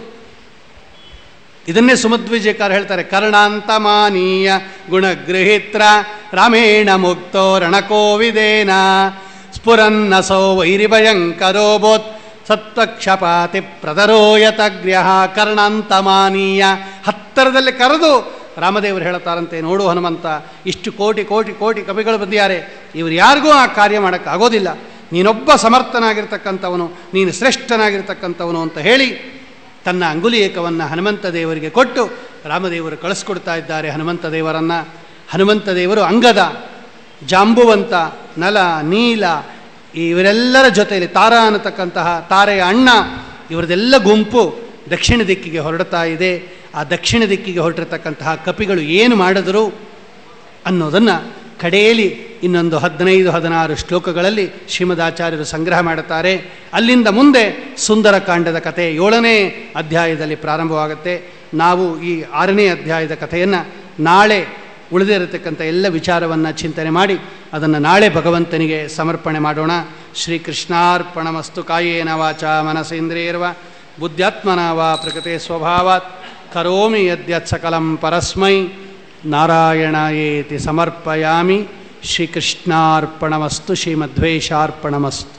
ಇದನ್ನೇ ಸುಮಧ್ವಿಜಯಕಾರ ಹೇಳ್ತಾರೆ, ಕರ್ಣಾಂತಮಾನೀಯ ಗುಣಗೃಹಿತ್ರ ರಾಮೇಣ ಮುಕ್ತೋ ರಣಕೋವಿದೇನ ಸ್ಫುರನ್ನಸೋ ವೈರಿಭಯಂಕರೋಬೋತ್ ಸತ್ವಕ್ಷಪಾತಿ ಪ್ರದರೋಯತಗ್ರ್ಯ. ಕರ್ಣಾಂತಮಾನೀಯ, ಹತ್ತರದಲ್ಲಿ ಕರೆದು ರಾಮದೇವರು ಹೇಳ್ತಾರಂತೆ, ನೋಡು ಹನುಮಂತ, ಇಷ್ಟು ಕೋಟಿ ಕೋಟಿ ಕೋಟಿ ಕವಿಗಳು ಬಂದಿದ್ದಾರೆ, ಇವರು ಯಾರಿಗೂ ಆ ಕಾರ್ಯ ಮಾಡೋಕ್ಕಾಗೋದಿಲ್ಲ, ನೀನೊಬ್ಬ ಸಮರ್ಥನಾಗಿರ್ತಕ್ಕಂಥವನು, ನೀನು ಶ್ರೇಷ್ಠನಾಗಿರ್ತಕ್ಕಂಥವನು ಅಂತ ಹೇಳಿ ತನ್ನ ಅಂಗುಲೀಯಕವನ್ನು ಹನುಮಂತ ದೇವರಿಗೆ ಕೊಟ್ಟು ರಾಮದೇವರು ಕಳಿಸ್ಕೊಡ್ತಾ ಇದ್ದಾರೆ ಹನುಮಂತ ದೇವರನ್ನು. ಹನುಮಂತ ದೇವರು ಅಂಗದ, ಜಾಂಬುವಂತ, ನಲ, ನೀಲ ಇವರೆಲ್ಲರ ಜೊತೆಯಲ್ಲಿ ತಾರಾ ಅನ್ನತಕ್ಕಂತಹ ತಾರೆಯ ಅಣ್ಣ ಇವರದೆಲ್ಲ ಗುಂಪು ದಕ್ಷಿಣ ದಿಕ್ಕಿಗೆ ಹೊರಡ್ತಾ ಇದೆ. ಆ ದಕ್ಷಿಣ ದಿಕ್ಕಿಗೆ ಹೊರಟಿರ್ತಕ್ಕಂತಹ ಕಪಿಗಳು ಏನು ಮಾಡಿದರು ಅನ್ನೋದನ್ನು ಕಡೆಯಲ್ಲಿ ಇನ್ನೊಂದು 15-16 ಶ್ಲೋಕಗಳಲ್ಲಿ ಶ್ರೀಮದಾಚಾರ್ಯರು ಸಂಗ್ರಹ ಮಾಡುತ್ತಾರೆ. ಅಲ್ಲಿಂದ ಮುಂದೆ ಸುಂದರಕಾಂಡದ ಕಥೆ 7ನೇ ಅಧ್ಯಾಯದಲ್ಲಿ ಪ್ರಾರಂಭವಾಗುತ್ತೆ. ನಾವು ಈ 6ನೇ ಅಧ್ಯಾಯದ ಕಥೆಯನ್ನು ನಾಳೆ ಉಳಿದಿರತಕ್ಕಂಥ ಎಲ್ಲ ವಿಚಾರವನ್ನು ಚಿಂತನೆ ಮಾಡಿ ಅದನ್ನು ನಾಳೆ ಭಗವಂತನಿಗೆ ಸಮರ್ಪಣೆ ಮಾಡೋಣ. ಶ್ರೀಕೃಷ್ಣಾರ್ಪಣಮಸ್ತು. ಕಾಯೇನ ವಾಚ ಮನಸೇಂದ್ರಿಯರ್ವ ಬುದ್ಧ್ಯಾತ್ಮನ ವಾ ಪ್ರಕೃತೆ ಸ್ವಭಾವಾತ್ ಕರೋಮಿ ಯದ್ಯತ್ ಸಕಲಂ ಪರಸ್ಮೈ ನಾರಾಯಣಾಯೇತಿ ಸಮರ್ಪಯಾಮಿ. ಶ್ರೀಕೃಷ್ಣಾರ್ಪಣಮಸ್ತು. ಶ್ರೀಮಧ್ವೇಶಾರ್ಪಣಮಸ್ತು.